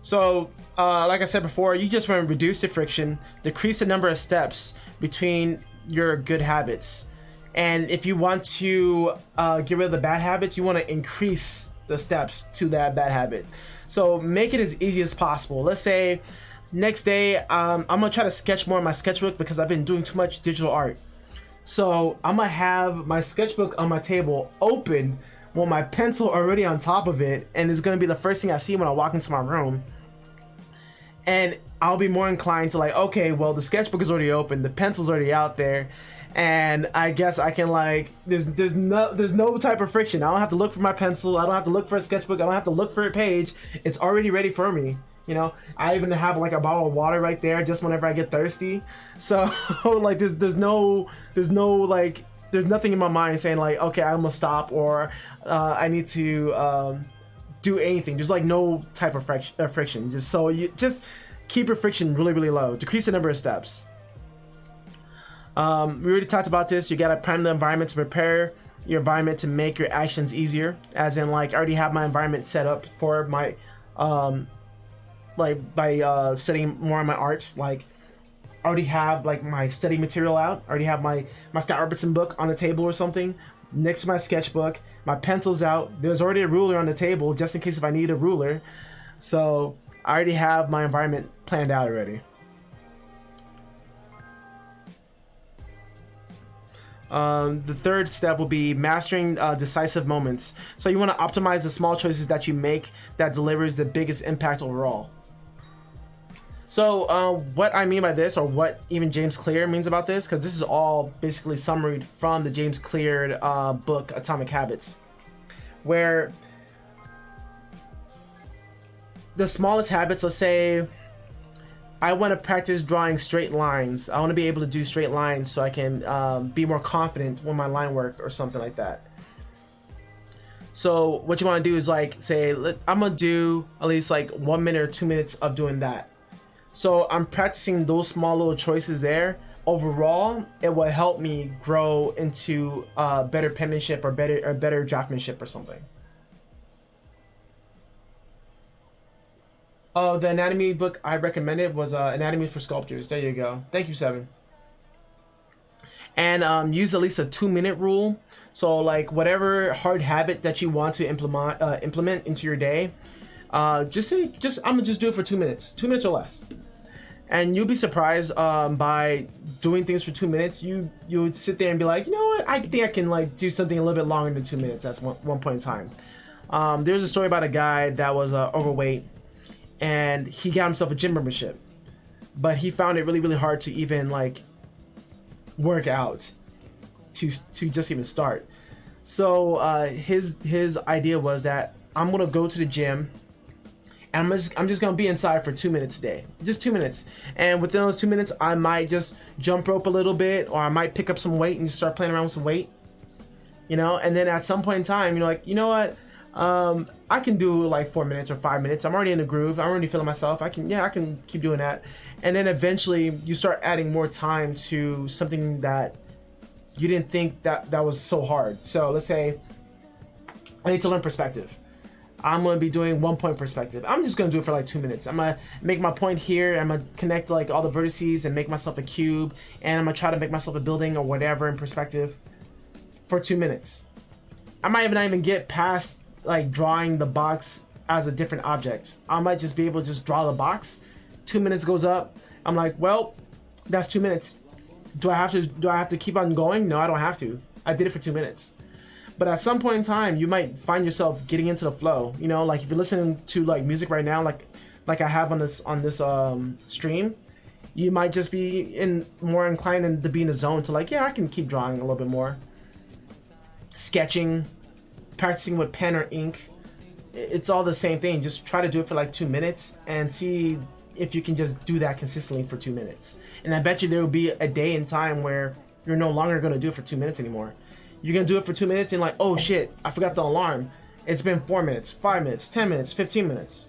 So like I said before, you just want to reduce the friction, decrease the number of steps between your good habits. And if you want to get rid of the bad habits, you want to increase the steps to that bad habit. So make it as easy as possible. Let's say next day, I'm gonna try to sketch more in my sketchbook because I've been doing too much digital art. So I'm gonna have my sketchbook on my table open with my pencil already on top of it, and it's gonna be the first thing I see when I walk into my room. And I'll be more inclined to like, okay, well, the sketchbook is already open, the pencil's already out there, and I guess I can like, there's no type of friction. I don't have to look for my pencil, I don't have to look for a sketchbook, I don't have to look for a page. It's already ready for me. You know, I even have like a bottle of water right there just whenever I get thirsty. So like there's nothing in my mind saying like, okay, I'm gonna stop or I need to do anything. There's like no type of friction. Just so you just keep your friction really, really low. Decrease the number of steps. We already talked about this. You gotta prime the environment to prepare your environment to make your actions easier. As in, like, I already have my environment set up for my like by studying more on my art. Like, I already have like my study material out. I already have my Scott Robertson book on the table or something next to my sketchbook. My pencil's out. There's already a ruler on the table just in case if I need a ruler. So I already have my environment planned out already. The third step will be mastering decisive moments. So you want to optimize the small choices that you make that delivers the biggest impact overall. So what I mean by this, or what even James Clear means about this, because this is all basically summaried from the James Clear book Atomic Habits, where the smallest habits, let's say I want to practice drawing straight lines. I want to be able to do straight lines so I can be more confident with my line work or something like that. So what you want to do is like say, I'm going to do at least like 1 minute or 2 minutes of doing that. So I'm practicing those small little choices there. Overall, it will help me grow into better penmanship or better draftmanship or something. Oh, the anatomy book I recommended was Anatomy for Sculptors. There you go. Thank you, Seven. And use at least a 2-minute rule. So like whatever hard habit that you want to implement into your day, I'm gonna just do it for 2 minutes, 2 minutes or less. And you'll be surprised by doing things for 2 minutes. You would sit there and be like, you know what? I think I can like do something a little bit longer than 2 minutes. That's one point in time. There's a story about a guy that was overweight, and he got himself a gym membership, but he found it really, really hard to even like work out to just even start. So his idea was that I'm gonna go to the gym and I'm just gonna be inside for 2 minutes a day, just 2 minutes. And within those 2 minutes, I might just jump rope a little bit, or I might pick up some weight and just start playing around with some weight, you know. And then at some point in time, you're like, you know what? I can do like 4 minutes or 5 minutes. I'm already in the groove. I'm already feeling myself. I can keep doing that. And then eventually you start adding more time to something that you didn't think that was so hard. So let's say I need to learn perspective. I'm going to be doing 1 point perspective. I'm just going to do it for like 2 minutes. I'm going to make my point here. I'm going to connect like all the vertices and make myself a cube. And I'm going to try to make myself a building or whatever in perspective for 2 minutes. I might not even get past like drawing the box as a different object. I might just be able to just draw the box. 2 minutes goes up. I'm like, well, that's 2 minutes. Do I have to keep on going? No, I don't have to. I did it for 2 minutes. But at some point in time, you might find yourself getting into the flow. You know, like if you're listening to like music right now, like I have on this stream, you might just be more inclined to be in the zone to like, yeah, I can keep drawing a little bit more. Sketching, practicing with pen or ink, it's all the same thing. Just try to do it for like 2 minutes and see if you can just do that consistently for 2 minutes. And I bet you there will be a day and time where you're no longer going to do it for 2 minutes anymore. You're going to do it for 2 minutes and like, oh shit, I forgot the alarm. It's been 4 minutes, 5 minutes, 10 minutes, 15 minutes.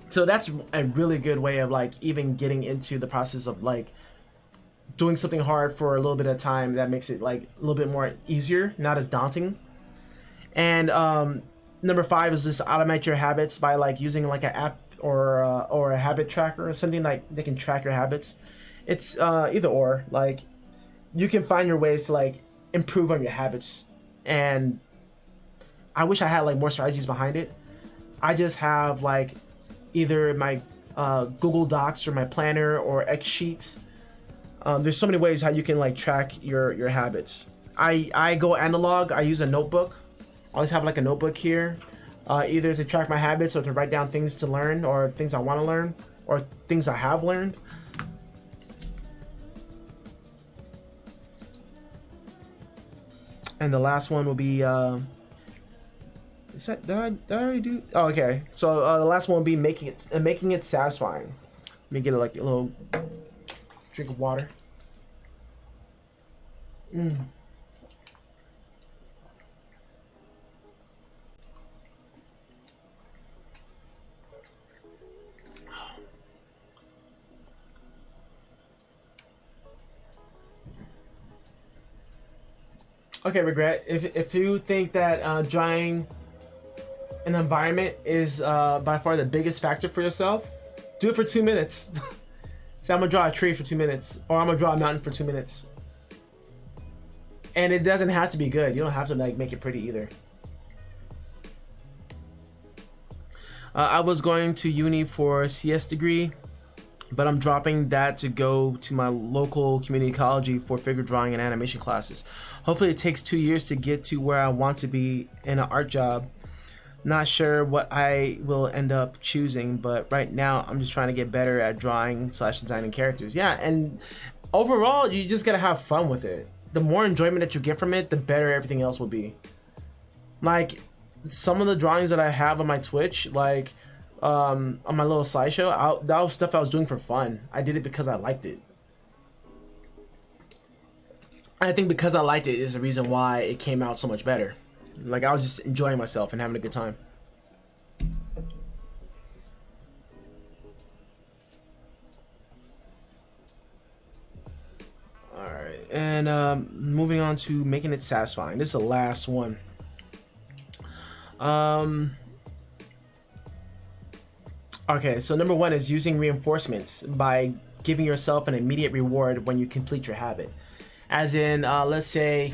So that's a really good way of like even getting into the process of like doing something hard for a little bit of time that makes it like a little bit more easier, not as daunting. And number 5 is just automate your habits by like using like an app or a habit tracker or something like they can track your habits. It's either or. Like you can find your ways to like improve on your habits. And I wish I had like more strategies behind it. I just have like either my Google Docs or my planner or X Sheets. There's so many ways how you can like track your habits. I go analog. I use a notebook. I always have like a notebook here, either to track my habits or to write down things to learn or things I want to learn or things I have learned. And the last one will be, is that, did I already do? Oh, okay. So the last one will be making it satisfying. Let me get like a little drink of water. Okay, Regret. If you think that drawing an environment is by far the biggest factor for yourself, do it for 2 minutes. So I'm gonna draw a tree for 2 minutes, or I'm gonna draw a mountain for 2 minutes. And it doesn't have to be good. You don't have to like make it pretty either. I was going to uni for a CS degree, but I'm dropping that to go to my local community college for figure drawing and animation classes. Hopefully it takes 2 years to get to where I want to be in an art job. Not sure what I will end up choosing, but right now I'm just trying to get better at drawing / designing characters. Yeah, and overall you just gotta have fun with it. The more enjoyment that you get from it, the better everything else will be. Like some of the drawings that I have on my Twitch, like on my little slideshow, that was stuff I was doing for fun. I did it because I liked it. I think because I liked it is the reason why it came out so much better. Like I was just enjoying myself and having a good time. Alright, and moving on to making it satisfying. This is the last one. Okay, so number 1 is using reinforcements by giving yourself an immediate reward when you complete your habit. As in, let's say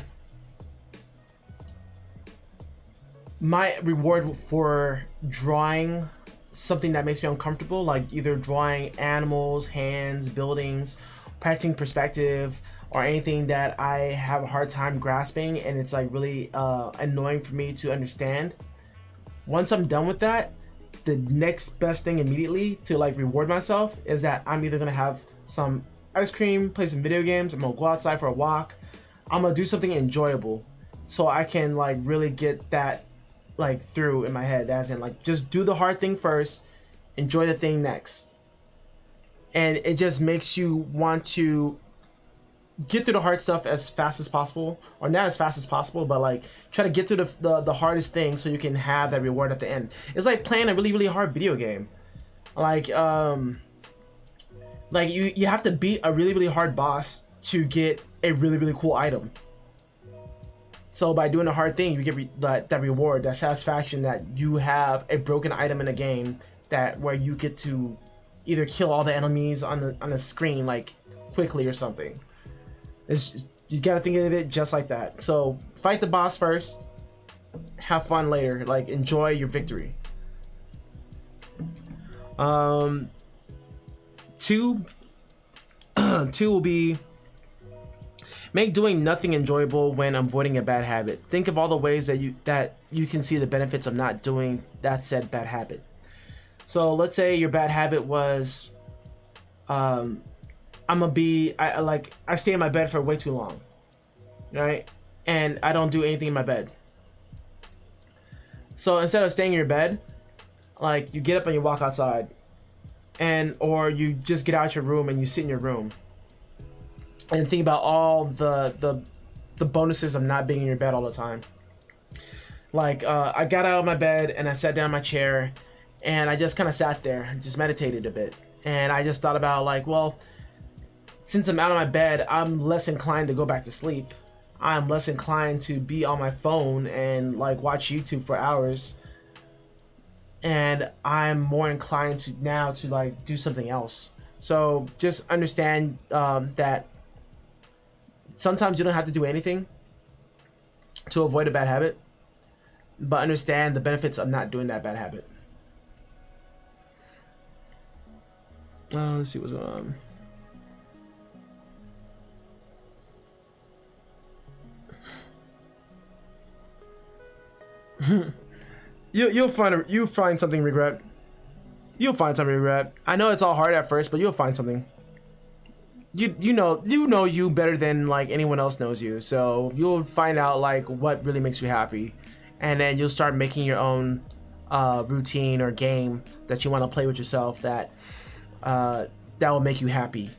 my reward for drawing something that makes me uncomfortable, like either drawing animals, hands, buildings, practicing perspective, or anything that I have a hard time grasping and it's like really annoying for me to understand. Once I'm done with that, the next best thing immediately to like reward myself is that I'm either gonna have some ice cream, play some video games, I'm gonna go outside for a walk, I'm gonna do something enjoyable so I can like really get that like through in my head, as in like just do the hard thing first, enjoy the thing next. And it just makes you want to get through the hard stuff as fast as possible, or not as fast as possible, but like try to get through the hardest thing so you can have that reward at the end. It's like playing a really hard video game. Like you have to beat a really hard boss to get a really cool item. So by doing a hard thing, you get that reward, that satisfaction that you have a broken item in a game that where you get to either kill all the enemies on the screen like quickly or something. You gotta think of it just like that. So fight the boss first, have fun later, like enjoy your victory. 2 will be make doing nothing enjoyable when avoiding a bad habit. Think of all the ways that you can see the benefits of not doing that said bad habit. So let's say your bad habit was I stay in my bed for way too long, right? And I don't do anything in my bed. So instead of staying in your bed, like you get up and you walk outside, or you just get out your room and you sit in your room and think about all the bonuses of not being in your bed all the time. Like I got out of my bed and I sat down in my chair and I just kind of sat there and just meditated a bit, and I just thought about like, well, since I'm out of my bed, I'm less inclined to go back to sleep. I'm less inclined to be on my phone and like watch YouTube for hours. And I'm more inclined to now to like do something else. So just understand that sometimes you don't have to do anything to avoid a bad habit, but understand the benefits of not doing that bad habit. Let's see what's going on. You'll find something regret. You'll find something regret. I know it's all hard at first, but you'll find something. You know you better than like anyone else knows you, so you'll find out like what really makes you happy, and then you'll start making your own routine or game that you want to play with yourself that will make you happy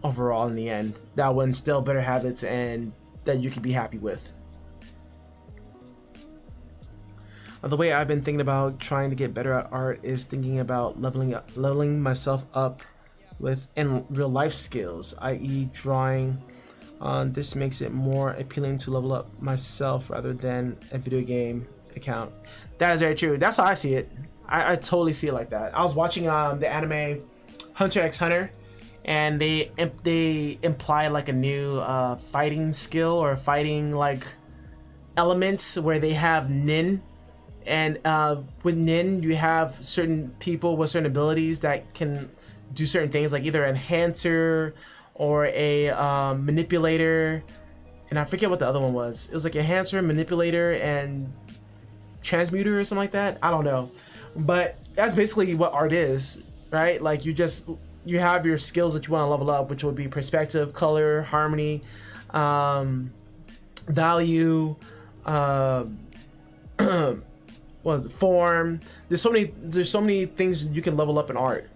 overall in the end. That will instill better habits and that you can be happy with. The way I've been thinking about trying to get better at art is thinking about leveling myself up in real life skills, i.e. drawing. This makes it more appealing to level up myself rather than a video game account. That is very true. That's how I see it. I totally see it like that. I was watching the anime Hunter x Hunter, and they imply like a new fighting skill or fighting like elements where they have nin. And with nin, you have certain people with certain abilities that can do certain things, like either enhancer or a manipulator, and I forget what the other one was. It was like enhancer, manipulator, and transmuter or something like that. I don't know, but that's basically what art is, right? Like you have your skills that you want to level up, which would be perspective, color, harmony, value, was form. There's so many things you can level up in art.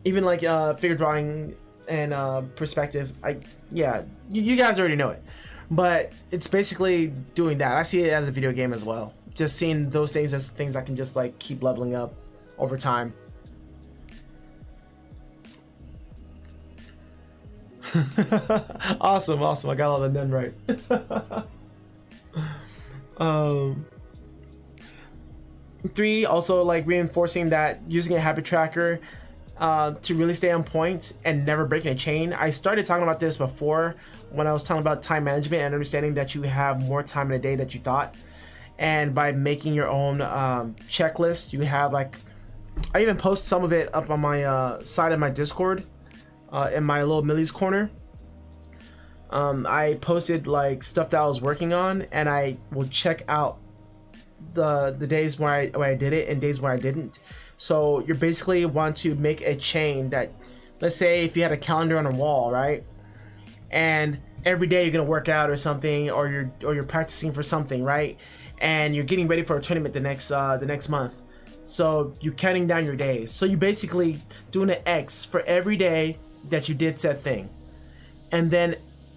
Even like figure drawing and perspective. You guys already know it, but it's basically doing that. I see it as a video game as well. Just seeing those things as things I can just like keep leveling up over time. Awesome. I got all the none right. Three, also like reinforcing that using a habit tracker to really stay on point and never breaking a chain. I started talking about this before when I was talking about time management and understanding that you have more time in a day that you thought. And by making your own checklist, you have like, I even post some of it up on my side of my Discord in my little Millie's corner. I posted like stuff that I was working on, and I will check out the days where I did it and days where I didn't. So you basically want to make a chain that, let's say if you had a calendar on a wall, right? And every day you're gonna work out or something, or you're practicing for something, right? And you're getting ready for a tournament the next month. So you're counting down your days. So you basically doing an X for every day that you did said thing. And then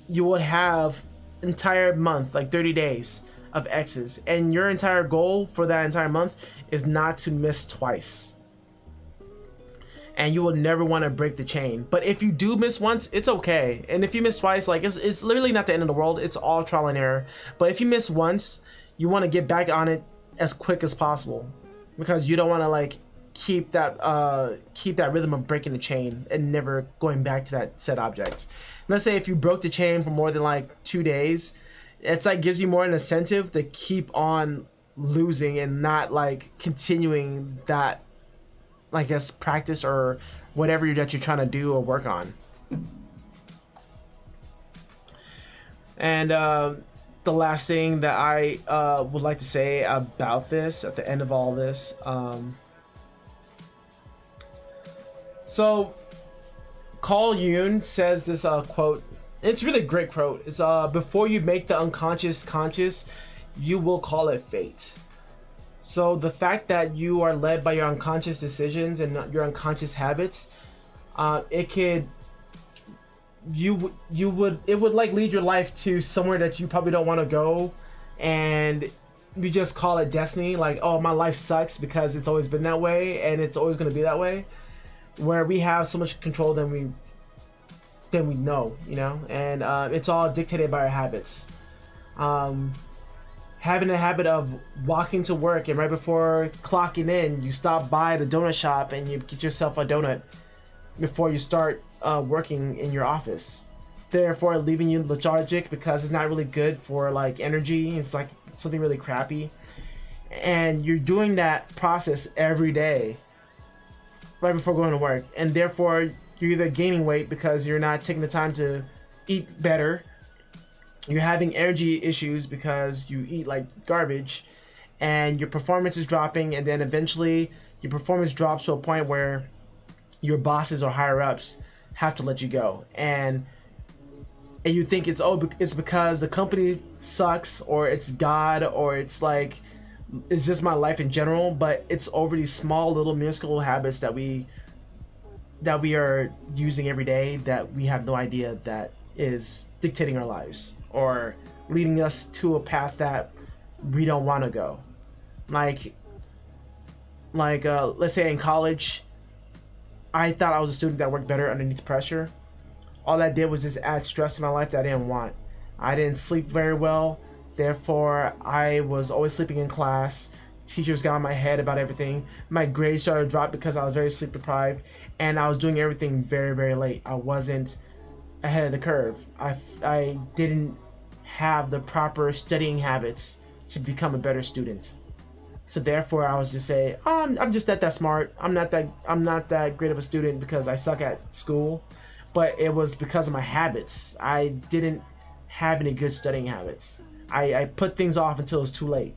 you will have entire month, like 30 days of X's. And your entire goal for that entire month is not to miss twice. And you will never want to break the chain. But if you do miss once, it's okay. And if you miss twice, like it's literally not the end of the world. It's all trial and error. But if you miss once, you want to get back on it as quick as possible, because you don't want to like keep that rhythm of breaking the chain and never going back to that said object. Let's say if you broke the chain for more than like 2 days, it's like gives you more an incentive to keep on losing and not like continuing that, I guess, practice or whatever that you're trying to do or work on. And the last thing that I would like to say about this at the end of all this, so Carl Jung says this quote. It's really a great quote. It's before you make the unconscious conscious, you will call it fate. So the fact that you are led by your unconscious decisions and your unconscious habits, it would like lead your life to somewhere that you probably don't want to go, and you just call it destiny. Like, oh, my life sucks because it's always been that way and it's always going to be that way. Where we have so much control than we know, you know, and it's all dictated by our habits. Having a habit of walking to work and right before clocking in, you stop by the donut shop and you get yourself a donut before you start working in your office. Therefore, leaving you lethargic because it's not really good for like energy. It's like something really crappy, and you're doing that process every day right before going to work, and therefore you're either gaining weight because you're not taking the time to eat better, you're having energy issues because you eat like garbage, and your performance is dropping, and then eventually your performance drops to a point where your bosses or higher ups have to let you go, and you think it's because the company sucks, or it's God, or it's like it's just my life in general. But it's over these small little minuscule habits that we are using every day that we have no idea that is dictating our lives or leading us to a path that we don't want to go. Like let's say in college, I thought I was a student that worked better underneath pressure. All that did was just add stress to my life that I didn't want. I didn't sleep very well. Therefore, I was always sleeping in class. Teachers got on my head about everything. My grades started to drop because I was very sleep deprived, and I was doing everything very, very late. I wasn't ahead of the curve. I didn't have the proper studying habits to become a better student. So therefore, I was just say, oh, I'm just not that smart. I'm not that great of a student because I suck at school. But it was because of my habits. I didn't have any good studying habits. I put things off until it was too late.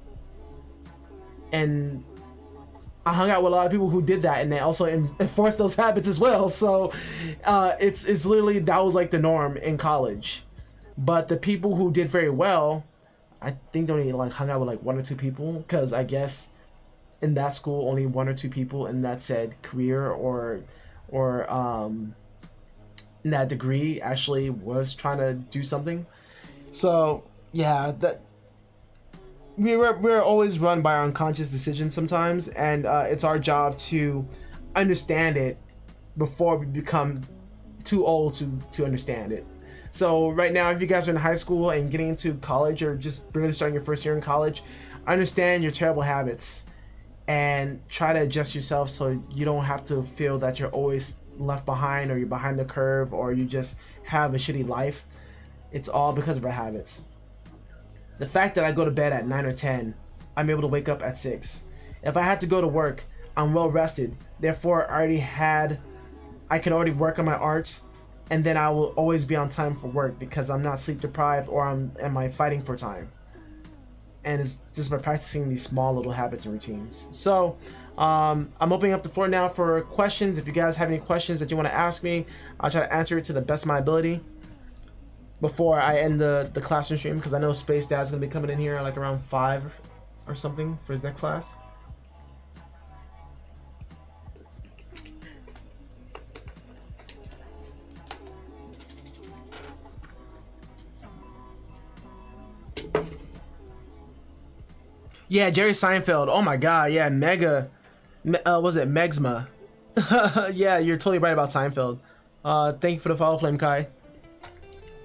And I hung out with a lot of people who did that, and they also enforced those habits as well. So it's literally, that was like the norm in college. But the people who did very well, I think they only like hung out with like one or two people, because I guess in that school only one or two people in that said career or in that degree actually was trying to do something. So yeah, that we're always run by our unconscious decisions sometimes, and it's our job to understand it before we become too old to understand it. So right now, if you guys are in high school and getting into college, or just barely starting your first year in college, understand your terrible habits and try to adjust yourself so you don't have to feel that you're always left behind, or you're behind the curve, or you just have a shitty life. It's all because of our habits. The fact that I go to bed at 9 or 10, I'm able to wake up at 6. If I had to go to work, I'm well rested. Therefore, I can already work on my art, and then I will always be on time for work because I'm not sleep deprived, or am I fighting for time. And it's just by practicing these small little habits and routines. So I'm opening up the floor now for questions. If you guys have any questions that you want to ask me, I'll try to answer it to the best of my ability before I end the classroom stream, because I know Space Dad's gonna be coming in here like around 5 or something for his next class. Yeah, Jerry Seinfeld. Oh my god, yeah, was it Megsma? Yeah, you're totally right about Seinfeld. Thank you for the follow, Flame Kai.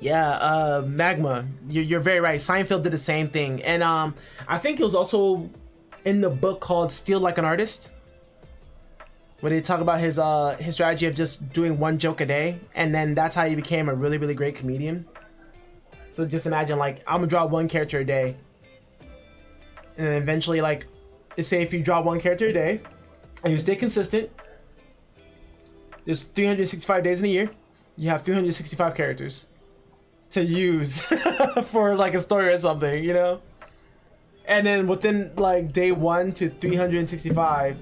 Yeah, Magma. You're very right. Seinfeld did the same thing, and I think it was also in the book called Steal Like an Artist, where they talk about his strategy of just doing one joke a day, and then that's how he became a really, really great comedian. So just imagine, like, I'm gonna draw one character a day, and then eventually, like, let's say if you draw one character a day and you stay consistent, there's 365 days in a year. You have 365 characters to use for like a story or something, you know? And then within like day 1 to 365,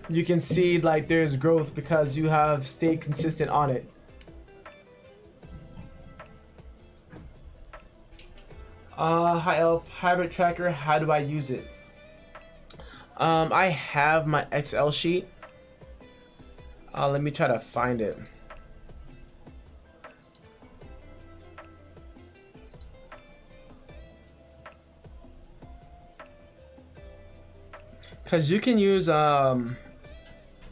you can see like there's growth because you have stayed consistent on it. Hi Elf, habit tracker, how do I use it? I have my Excel sheet. Let me try to find it. Because you can use, you can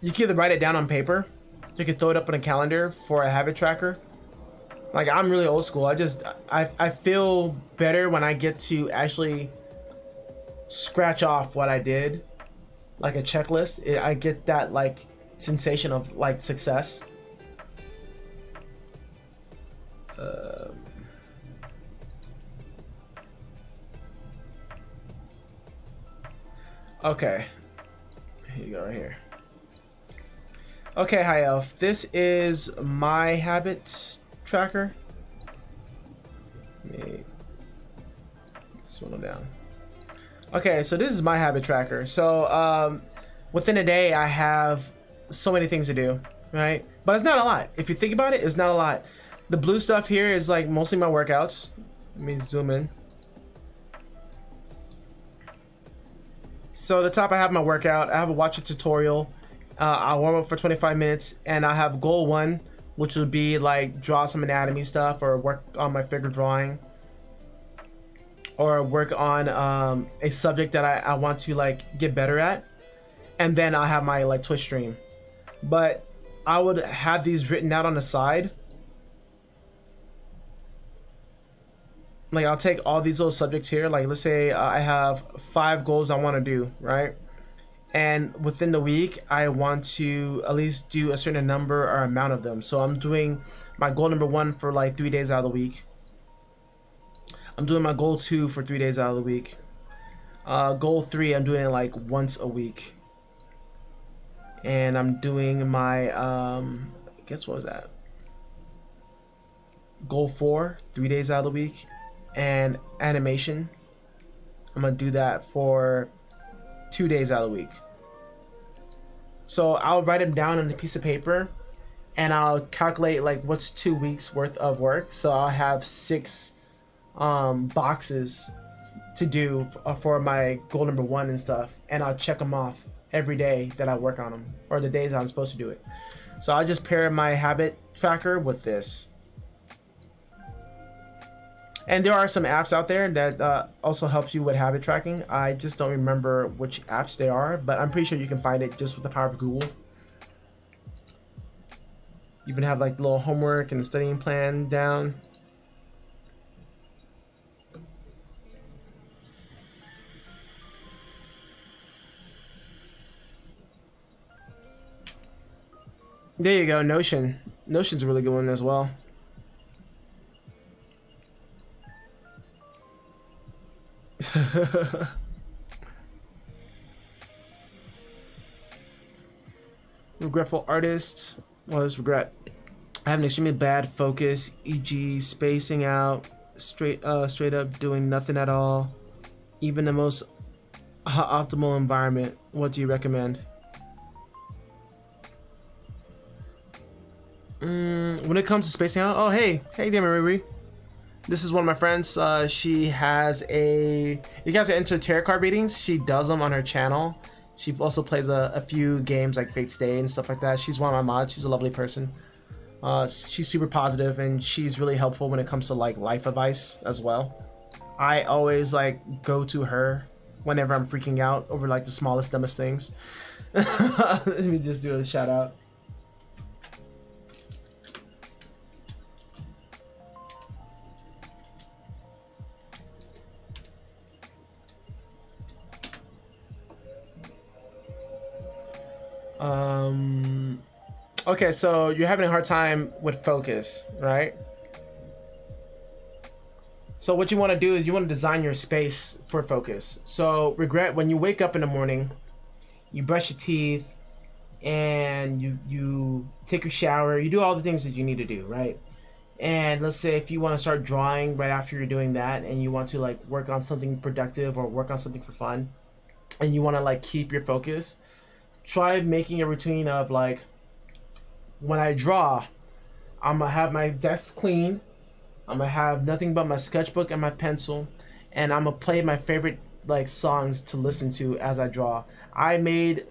either write it down on paper, you can throw it up in a calendar for a habit tracker. Like, I'm really old school. I feel better when I get to actually scratch off what I did, like a checklist. I get that, like, sensation of, like, success. Okay, here you go, right here. Okay, hi Elf. This is my habits tracker. Let me swallow down. Okay, so this is my habit tracker. So within a day, I have so many things to do, right? But it's not a lot. If you think about it, it's not a lot. The blue stuff here is like mostly my workouts. Let me zoom in. So at the top, I have my workout. I have a watch a tutorial. I'll warm up for 25 minutes, and I have goal 1, which would be like draw some anatomy stuff or work on my figure drawing, or work on a subject that I want to like get better at. And then I'll have my like Twitch stream. But I would have these written out on the side. Like, I'll take all these little subjects here. Like, let's say I have 5 goals I want to do, right? And within the week, I want to at least do a certain number or amount of them. So I'm doing my goal number 1 for like 3 days out of the week. I'm doing my goal 2 for 3 days out of the week. Goal 3, I'm doing it like once a week. And I'm doing my, guess what was that? Goal 4, 3 days out of the week. And animation, I'm gonna do that for 2 days out of the week. So I'll write them down on a piece of paper and I'll calculate like what's 2 weeks worth of work. So I'll have 6 boxes to do for my goal number 1 and stuff, and I'll check them off every day that I work on them, or the days I'm supposed to do it. So I'll just pair my habit tracker with this. And there are some apps out there that also helps you with habit tracking. I just don't remember which apps they are, but I'm pretty sure you can find it just with the power of Google. You even have like little homework and a studying plan down. There you go, Notion. Notion's a really good one as well. Regretful artist. What is regret? I have an extremely bad focus, e.g., spacing out, straight up doing nothing at all. Even the most optimal environment. What do you recommend? When it comes to spacing out, oh hey Riri. This is one of my friends. She has a. You guys are into tarot card readings? She does them on her channel. She also plays a few games like Fate Stay and stuff like that. She's one of my mods. She's a lovely person. She's super positive and she's really helpful when it comes to like life advice as well. I always like go to her whenever I'm freaking out over like the smallest, dumbest things. Let me just do a shout out. Okay, so you're having a hard time with focus, right? So what you want to do is you want to design your space for focus. So regret, when you wake up in the morning, you brush your teeth and you take your shower, you do all the things that you need to do, right? And let's say if you want to start drawing right after you're doing that and you want to like work on something productive or work on something for fun and you want to like keep your focus, try making a routine of like, when I draw, I'm gonna have my desk clean, I'm gonna have nothing but my sketchbook and my pencil, and I'm gonna play my favorite like songs to listen to as I draw. I made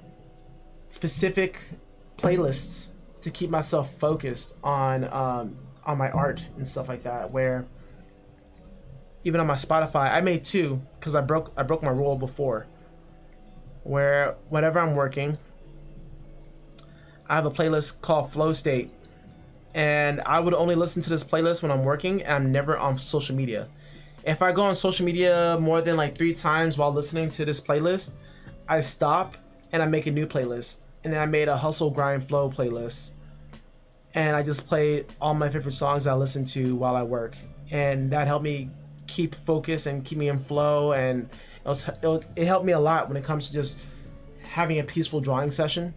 specific playlists to keep myself focused on my art and stuff like that, where even on my Spotify I made 2 because I broke my rule before, where whenever I'm working I have a playlist called Flow State, and I would only listen to this playlist when I'm working and I'm never on social media. If I go on social media more than like 3 times while listening to this playlist, I stop and I make a new playlist. And then I made a Hustle Grind Flow playlist, and I just play all my favorite songs I listen to while I work, and that helped me keep focus and keep me in flow, and it helped me a lot when it comes to just having a peaceful drawing session.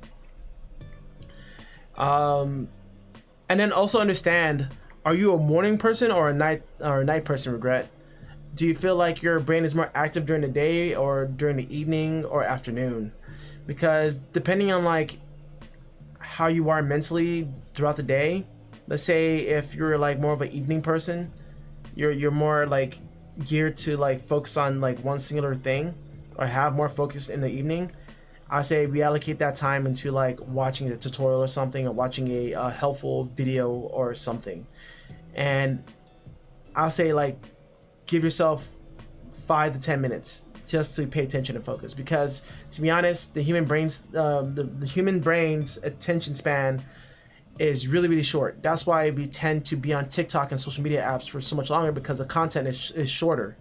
And then also understand, are you a morning person or a night person, regret? Do you feel like your brain is more active during the day or during the evening or afternoon? Because depending on like how you are mentally throughout the day, let's say if you're like more of an evening person, you're more like geared to like focus on like one singular thing or have more focus in the evening, I say we allocate that time into like watching a tutorial or something, or watching a helpful video or something. And I'll say like give yourself 5 to 10 minutes just to pay attention and focus, because to be honest, the human brain's attention span is really short. That's why we tend to be on TikTok and social media apps for so much longer, because the content is shorter.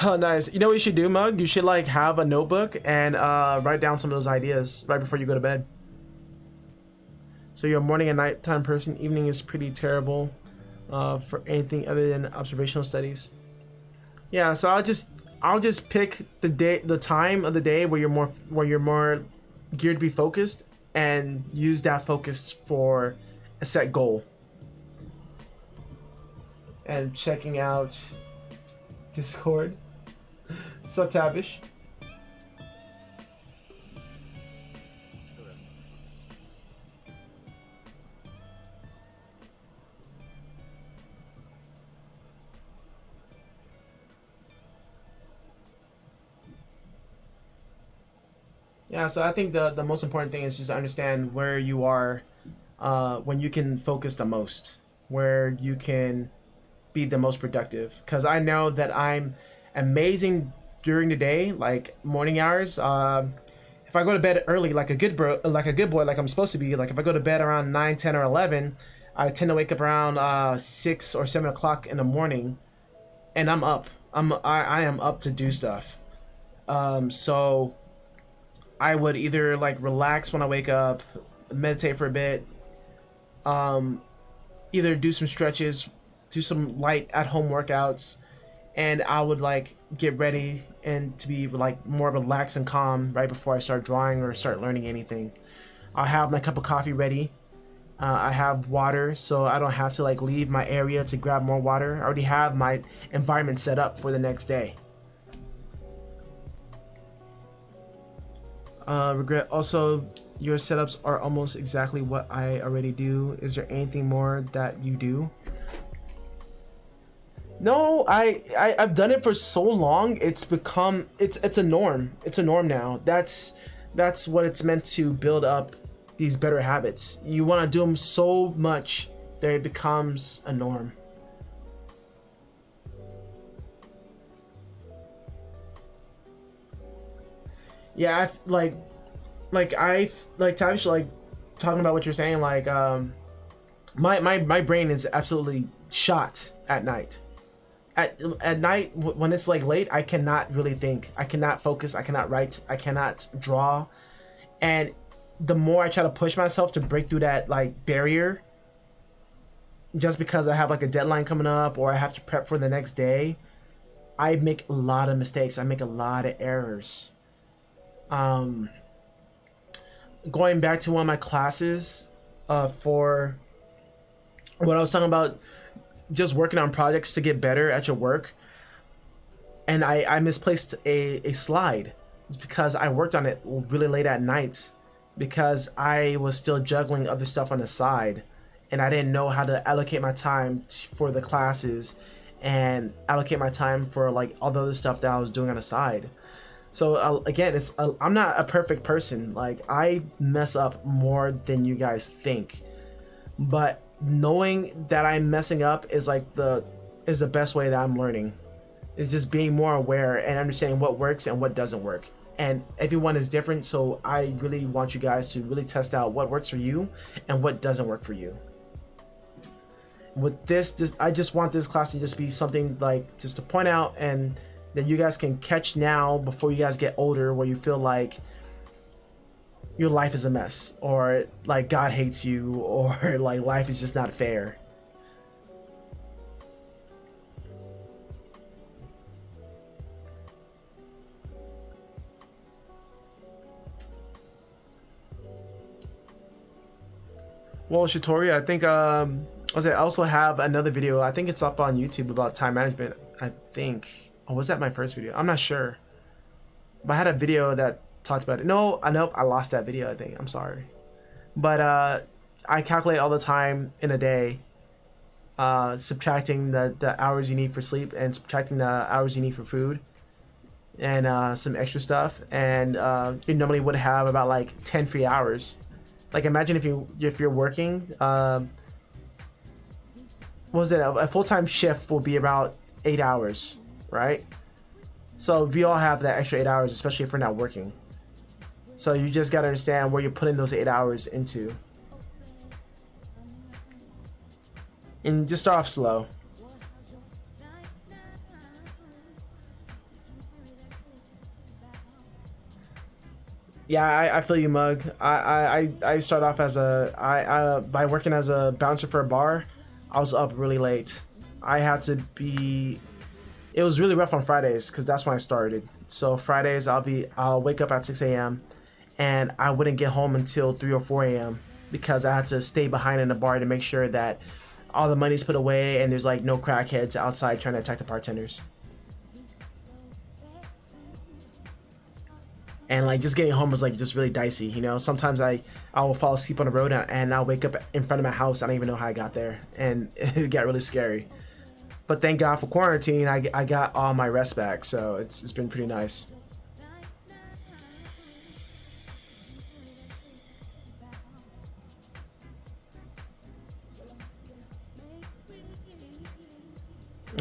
Oh, nice. You know what you should do, Mug? You should like have a notebook and write down some of those ideas right before you go to bed. So So you're a morning and nighttime person. Evening is pretty terrible for anything other than observational studies. Yeah, so I'll just pick the time of the day where you're more geared to be focused, and use that focus for a set goal. And checking out Discord. Sup, Tavish? Yeah, so I think the most important thing is just to understand where you are when you can focus the most, where you can be the most productive. Because I know that I'm amazing during the day, like morning hours. If I go to bed early, like a good boy, like I'm supposed to be, like if I go to bed around 9, 10, or 11, I tend to wake up around 6 or 7 o'clock in the morning, and I'm up. I am up to do stuff. So I would either like relax when I wake up, meditate for a bit, either do some stretches, do some light at home workouts, and I would like get ready and to be like more relaxed and calm right before I start drawing or start learning anything. I'll have my cup of coffee ready. I have water, so I don't have to like leave my area to grab more water. I already have my environment set up for the next day. Regret. Also, your setups are almost exactly what I already do. Is there anything more that you do? No, I've done it for so long. It's become it's a norm. It's a norm now. That's what it's meant to build up these better habits. You want to do them so much that it becomes a norm. Yeah, Tavish, like talking about what you're saying, like my brain is absolutely shot at night. At night when it's like late, I cannot really think. I cannot focus. I cannot write. I cannot draw. And the more I try to push myself to break through that like barrier, just because I have like a deadline coming up or I have to prep for the next day, I make a lot of mistakes. I make a lot of errors. Going back to one of my classes, for what I was talking about, just working on projects to get better at your work, and I misplaced a slide. It's because I worked on it really late at night because I was still juggling other stuff on the side, and I didn't know how to allocate my time for the classes and allocate my time for like all the other stuff that I was doing on the side. So again, I'm not a perfect person. Like I mess up more than you guys think, but knowing that I'm messing up is the best way that I'm learning. Is just being more aware and understanding what works and what doesn't work. And everyone is different, so I really want you guys to really test out what works for you and what doesn't work for you. With this I just want this class to just be something like just to point out, and that you guys can catch now before you guys get older, where you feel like your life is a mess, or like God hates you, or like life is just not fair. Well, Shitori, I think I also have another video. I think it's up on YouTube about time management. I think. Oh, was that my first video? I'm not sure. But I had a video that talked about it. No, nope, I lost that video, I think. I'm sorry. But I calculate all the time in a day, subtracting the hours you need for sleep and subtracting the hours you need for food and some extra stuff. And you normally would have about like 10 free hours. Like imagine if you're working, what was it? A full-time shift will be about 8 hours, right? So we all have that extra 8 hours, especially if we're not working. So you just gotta understand where you're putting those 8 hours into. And just start off slow. Yeah, I feel you, Mug. I start off as I by working as a bouncer for a bar. I was up really late. I had to be. It was really rough on Fridays because that's when I started. So Fridays I'll wake up at 6 a.m. and I wouldn't get home until 3 or 4 a.m. because I had to stay behind in the bar to make sure that all the money's put away and there's like no crackheads outside trying to attack the bartenders. And like just getting home was like just really dicey, you know. Sometimes I will fall asleep on the road and I'll wake up in front of my house. I don't even know how I got there, and it got really scary. But thank God for quarantine, I got all my rest back, so it's been pretty nice.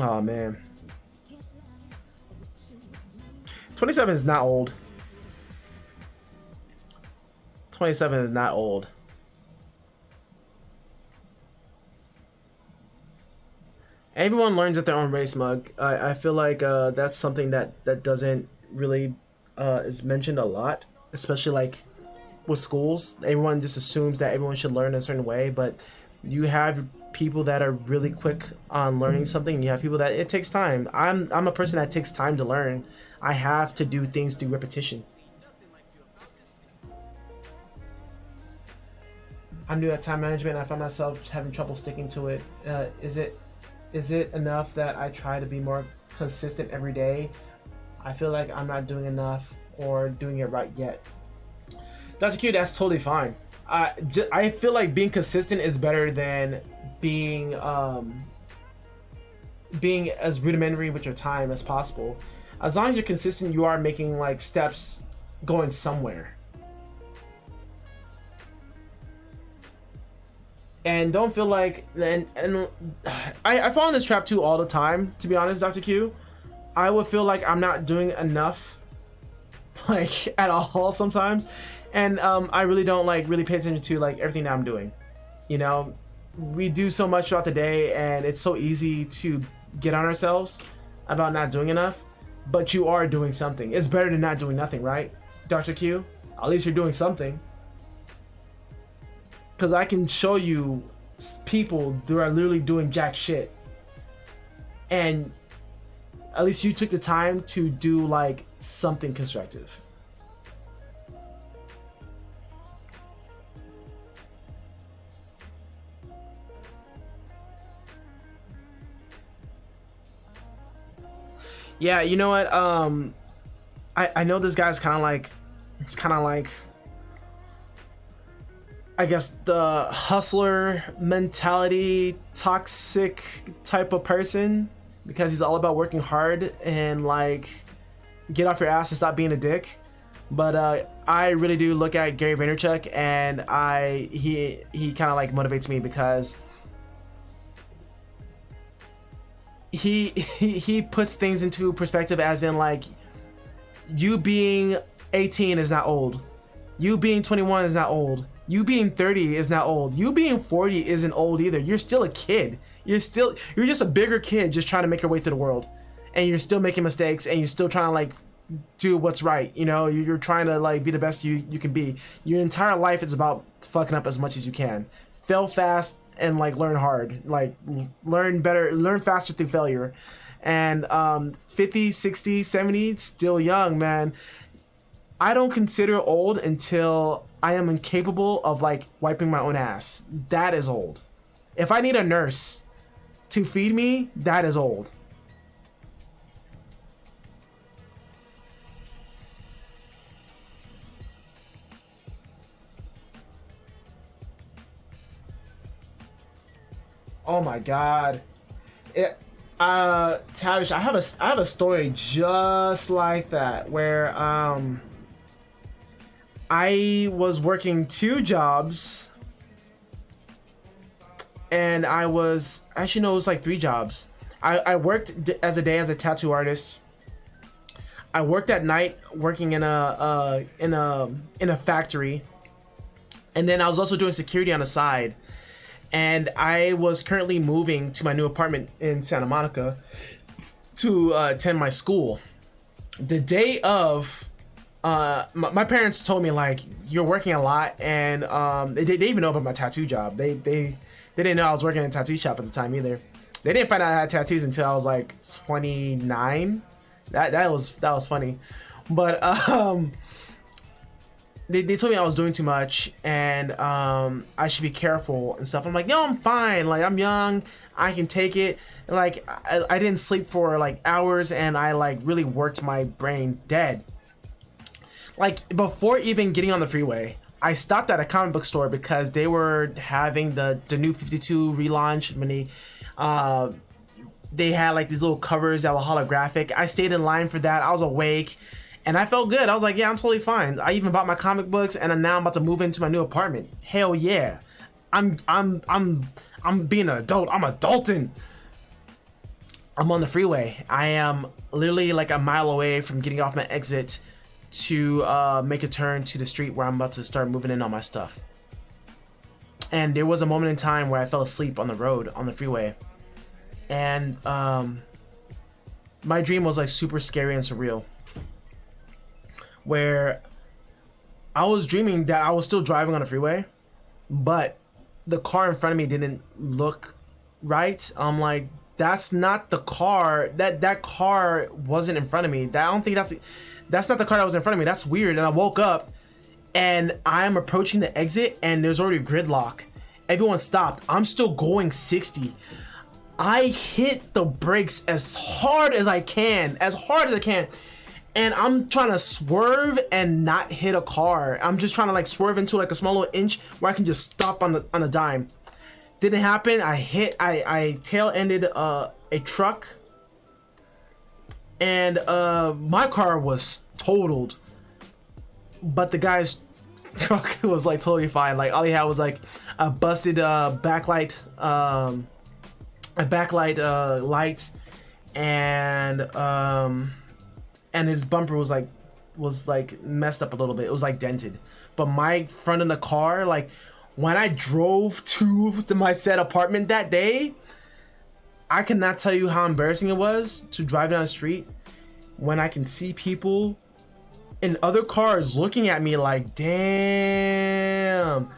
Oh man, 27 is not old. 27 is not old. Everyone learns at their own race, Mug. I feel like that's something that doesn't really is mentioned a lot, especially like with schools. Everyone just assumes that everyone should learn a certain way, but you have people that are really quick on learning something, and you have people that it takes time. I'm a person that takes time to learn. I have to do things through repetition. I'm new at time management. I find myself having trouble sticking to it. Is it enough that I try to be more consistent every day? I feel like I'm not doing enough or doing it right yet. Dr. Q, that's totally fine. I feel like being consistent is better than being as rudimentary with your time as possible. As long as you're consistent, you are making like steps going somewhere. And don't feel like and I fall in this trap too all the time, to be honest, Dr. Q. I would feel like I'm not doing enough, like at all sometimes, and I really don't like really pay attention to like everything that I'm doing. You know, we do so much throughout the day, and it's so easy to get on ourselves about not doing enough. But you are doing something. It's better than not doing nothing, right, Dr. Q? At least you're doing something. Because I can show you people that are literally doing jack shit. And at least you took the time to do like something constructive. Yeah, you know what? I know this guy's kind of like, it's kind of like, I guess the hustler mentality, toxic type of person, because he's all about working hard and like get off your ass and stop being a dick. But I really do look at Gary Vaynerchuk, and he kind of like motivates me because he puts things into perspective, as in like you being 18 is not old, you being 21 is not old, you being 30 is not old, you being 40 isn't old either. You're still a kid. You're just a bigger kid just trying to make your way through the world, and you're still making mistakes, and you're still trying to like do what's right. You know, you're trying to like be the best you can be. Your entire life is about fucking up as much as you can. Fail fast and like learn hard, like learn better, learn faster through failure. And 50, 60, 70, still young, man. I don't consider old until I am incapable of like wiping my own ass. That is old. If I need a nurse to feed me, that is old. Oh my god. It, Tavish, I have a story just like that where I was working two jobs, and I was actually no, it was like three jobs. I worked as a day as a tattoo artist. I worked at night working in a factory, and then I was also doing security on the side. And I was currently moving to my new apartment in Santa Monica to attend my school. The day of my parents told me like you're working a lot, and they even know about my tattoo job. They didn't know I was working in a tattoo shop at the time either. They didn't find out I had tattoos until I was like 29. That was funny, but they told me I was doing too much, and I should be careful and stuff. I'm like, no, I'm fine. Like, I'm young, I can take it. And like, I didn't sleep for like hours, and I like really worked my brain dead. Like, before even getting on the freeway, I stopped at a comic book store because they were having the new 52 relaunch when they had like these little covers that were holographic. I stayed in line for that. I was awake. And I felt good. I was like, yeah, I'm totally fine. I even bought my comic books, and now I'm about to move into my new apartment. Hell yeah. I'm being an adult. I'm adulting. I'm on the freeway. I am literally like a mile away from getting off my exit to make a turn to the street where I'm about to start moving in on my stuff. And there was a moment in time where I fell asleep on the road, on the freeway. And my dream was like super scary and surreal, where I was dreaming that I was still driving on a freeway, but the car in front of me didn't look right. I'm like, that's not the car. That car wasn't in front of me. I don't think that's not the car that was in front of me. That's weird. And I woke up, and I'm approaching the exit, and there's already gridlock. Everyone stopped. I'm still going 60. I hit the brakes as hard as I can, and I'm trying to swerve and not hit a car. I'm just trying to like swerve into like a small little inch where I can just stop on a dime. Didn't happen. I tail-ended a truck, and my car was totaled, but the guy's truck was like totally fine. Like, all he had was like a busted backlight light, and his bumper was like messed up a little bit. It was like dented. But my front of the car, like when I drove to my said apartment that day, I cannot tell you how embarrassing it was to drive down the street when I can see people in other cars looking at me like, damn.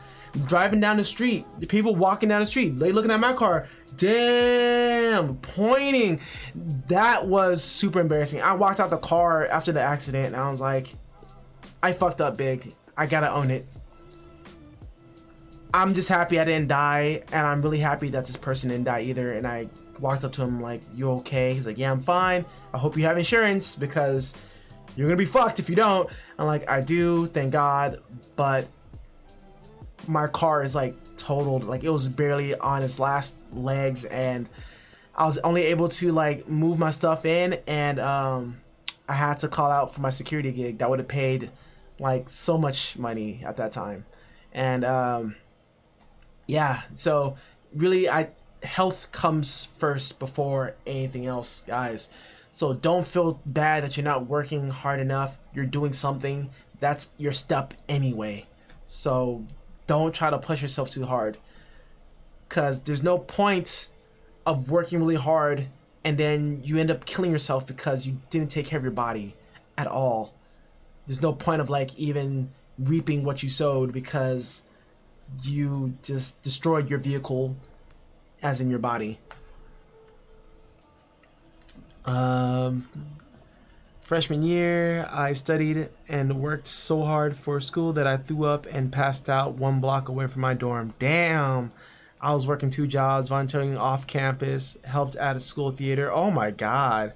Driving down the street, the people walking down the street, they looking at my car, damn, pointing. That was super embarrassing. I walked out the car after the accident, and I was like, I fucked up big. I gotta own it. I'm just happy I didn't die, and I'm really happy that this person didn't die either. And I walked up to him like, you okay? He's like, yeah, I'm fine. I hope you have insurance, because you're gonna be fucked if you don't. I'm like, I do, thank God, but my car is like totaled. Like, it was barely on its last legs, and I was only able to like move my stuff in, and I had to call out for my security gig that would have paid like so much money at that time. And yeah, so really, health comes first before anything else, guys. So don't feel bad that you're not working hard enough. You're doing something. That's your step anyway. So don't try to push yourself too hard, because there's no point of working really hard and then you end up killing yourself because you didn't take care of your body at all. There's no point of like even reaping what you sowed, because you just destroyed your vehicle, as in your body. Freshman year, I studied and worked so hard for school that I threw up and passed out 1 block away from my dorm. Damn. I was working 2 jobs, volunteering off campus, helped at a school theater. Oh my God.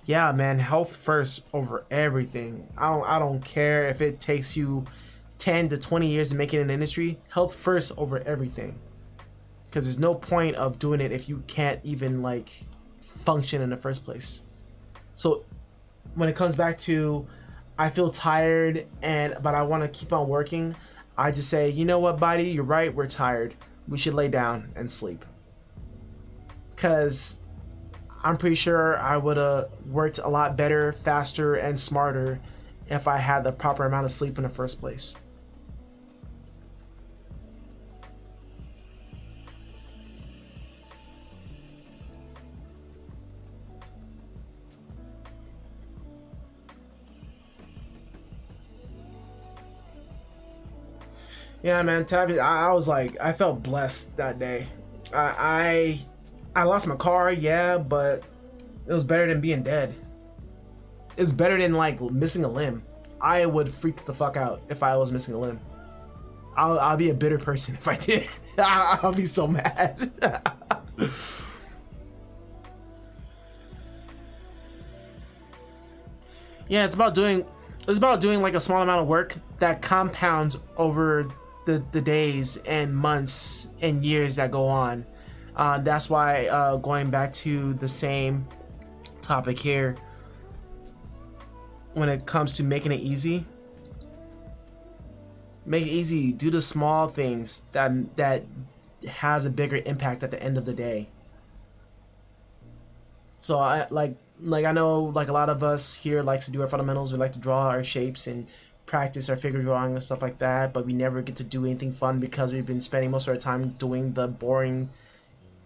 Yeah, man, health first over everything. I don't care if it takes you 10 to 20 years to make it in the industry. Health first over everything. Because there's no point of doing it if you can't even like function in the first place. So when it comes back to, I feel tired but I want to keep on working, I just say, you know what, buddy, you're right, we're tired. We should lay down and sleep. Because I'm pretty sure I would have worked a lot better, faster, and smarter if I had the proper amount of sleep in the first place. Yeah, man, Tavi, I was like, I felt blessed that day. I lost my car, yeah, but it was better than being dead. It's better than like missing a limb. I would freak the fuck out if I was missing a limb. I'll be a bitter person if I did. I'll be so mad. Yeah, it's about doing like a small amount of work that compounds over the days and months and years that go on. That's why going back to the same topic here, when it comes to making it easy, make it easy. Do the small things that has a bigger impact at the end of the day. So I like I know like a lot of us here likes to do our fundamentals. We like to draw our shapes and practice our figure drawing and stuff like that, but we never get to do anything fun because we've been spending most of our time doing the boring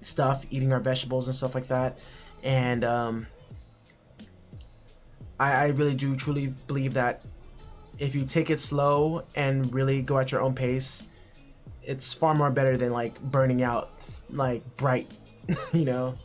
stuff, eating our vegetables and stuff like that. And I really do truly believe that if you take it slow and really go at your own pace, it's far more better than like burning out like bright, you know.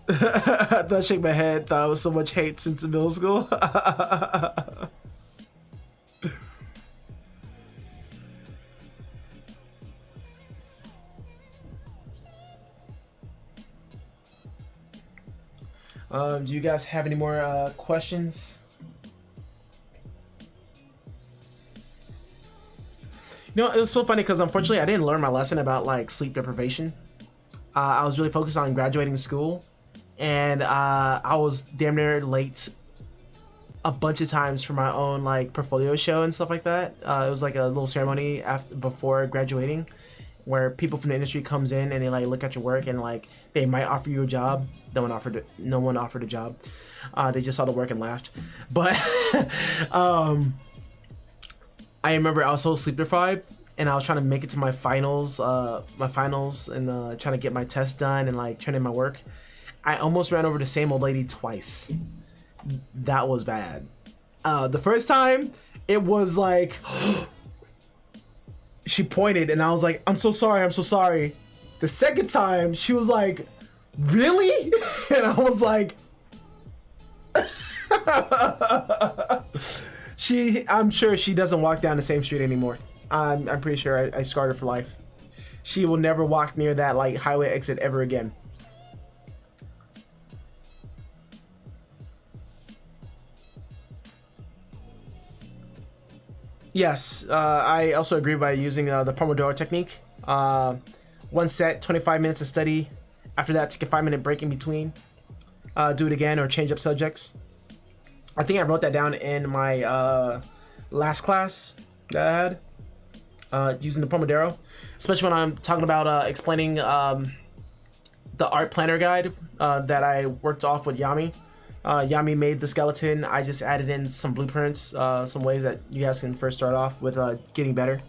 I thought, shake my head, thought it was so much hate since the middle school. Do you guys have any more questions? You know, it was so funny because unfortunately I didn't learn my lesson about like sleep deprivation. I was really focused on graduating school, and I was damn near late a bunch of times for my own like portfolio show and stuff like that. It was like a little ceremony before graduating, where people from the industry comes in and they like look at your work and like they might offer you a job. No one offered a job. They just saw the work and laughed. But I remember I was so sleep deprived, and I was trying to make it to my finals, and trying to get my test done and like turn in my work. I almost ran over the same old lady twice. That was bad. The first time, it was like she pointed, and I was like, "I'm so sorry, I'm so sorry." The second time, she was like, "Really?" And I was like, I'm sure she doesn't walk down the same street anymore. I'm pretty sure I scarred her for life. She will never walk near that like highway exit ever again. Yes, I also agree by using the Pomodoro technique. One set, 25 minutes of study. After that, take a 5-minute break in between. Do it again or change up subjects. I think I wrote that down in my last class that I had, using the Pomodoro, especially when I'm talking about explaining the art planner guide that I worked off with Yami. Yami made the skeleton. I just added in some blueprints, some ways that you guys can first start off with getting better.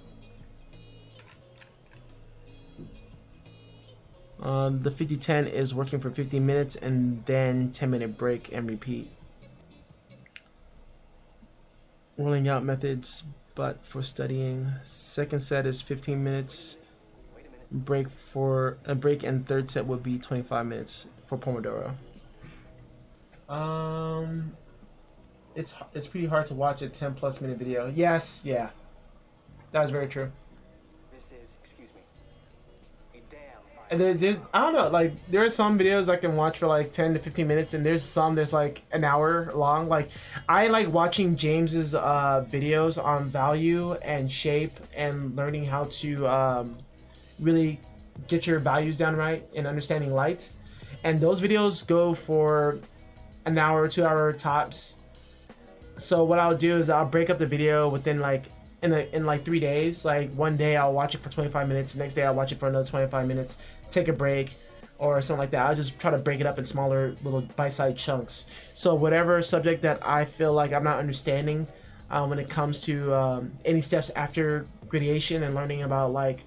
The 50-10 is working for 15 minutes and then 10-minute break and repeat. Rolling out methods, but for studying. Second set is 15 minutes. Break and third set would be 25 minutes for Pomodoro. It's pretty hard to watch a 10+ minute video. Yes, yeah, that is very true. And there's I don't know, like there are some videos I can watch for like 10 to 15 minutes, and there's some that's like an hour long. Like I like watching James's videos on value and shape and learning how to really get your values down right and understanding light. And those videos go for an hour, 2 hour tops. So what I'll do is I'll break up the video within like in like 3 days. Like one day I'll watch it for 25 minutes, the next day I'll watch it for another 25 minutes, take a break or something like that. I'll just try to break it up in smaller little bite-sized chunks. So whatever subject that I feel like I'm not understanding when it comes to any steps after gradation and learning about like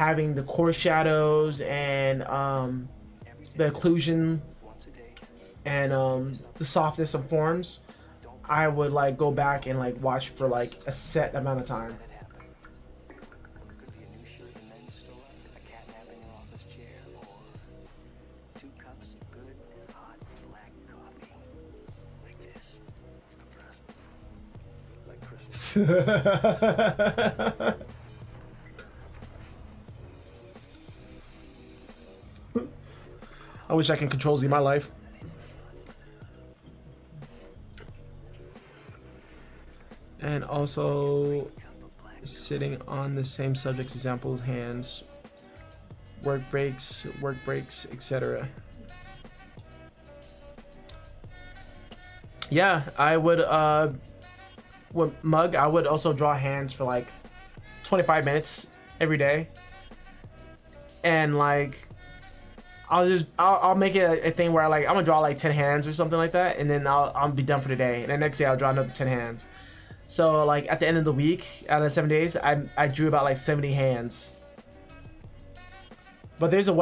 having the core shadows and the occlusion and the softness of forms, I would like go back and like watch for like a set amount of time. I wish I can control Z my life. And also sitting on the same subjects, examples, hands, work breaks, etc. Yeah, I would with Mug, I would also draw hands for like 25 minutes every day. And like I'll make it a thing where like I'm gonna draw like 10 hands or something like that, and then I'll be done for the day. And the next day I'll draw another 10 hands. So like at the end of the week, out of 7 days, I drew about like 70 hands. But there's a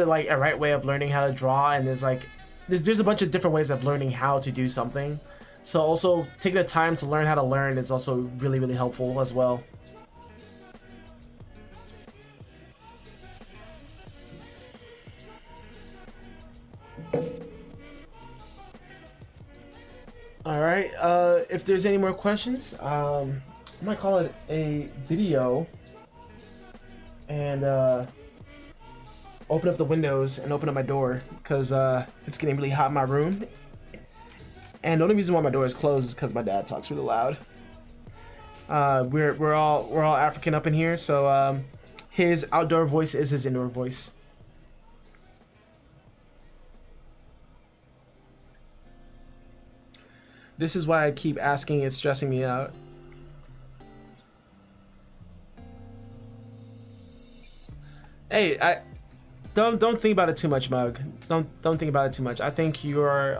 like a right way of learning how to draw, and there's a bunch of different ways of learning how to do something. So also taking the time to learn how to learn is also really, really helpful as well. All right. If there's any more questions, I might call it a video and open up the windows and open up my door because it's getting really hot in my room. And the only reason why my door is closed is because my dad talks really loud. We're all African up in here, so his outdoor voice is his indoor voice. This is why I keep asking. It's stressing me out. Hey, I don't think about it too much, Mug. Don't think about it too much. I think you're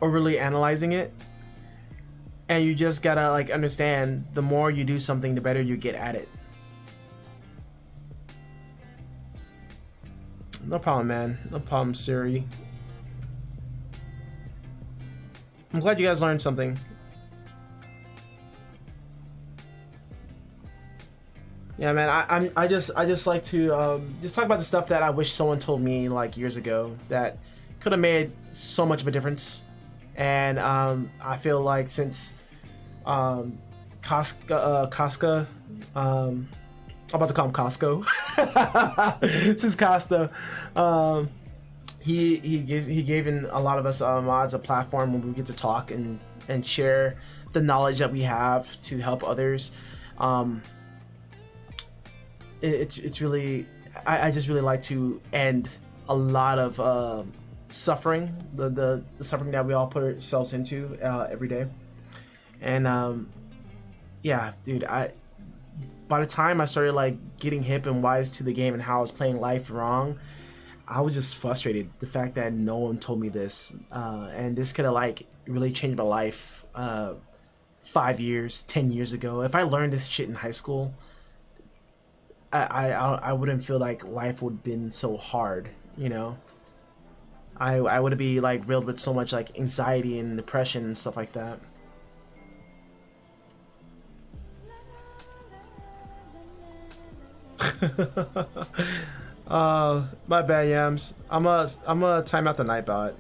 overly analyzing it, and you just gotta like understand the more you do something, the better you get at it. No problem, man. No problem, Siri. I'm glad you guys learned something. Yeah, man. I just like to just talk about the stuff that I wish someone told me like years ago that could have made so much of a difference. And I feel like since Casca, I'm about to call him Costco. Since Costa, he gave in a lot of us mods a platform where we get to talk and share the knowledge that we have to help others. It's really, I just really like to end a lot of suffering, the suffering that we all put ourselves into every day. And yeah, dude, by the time I started like getting hip and wise to the game and how I was playing life wrong, I was just frustrated. The fact that no one told me this, and this could have like really changed my life 5 years, 10 years ago. If I learned this shit in high school, I wouldn't feel like life would have been so hard, you know. I would be like riddled with so much like anxiety and depression and stuff like that. My bad, Yams. I'm a time out the Nightbot.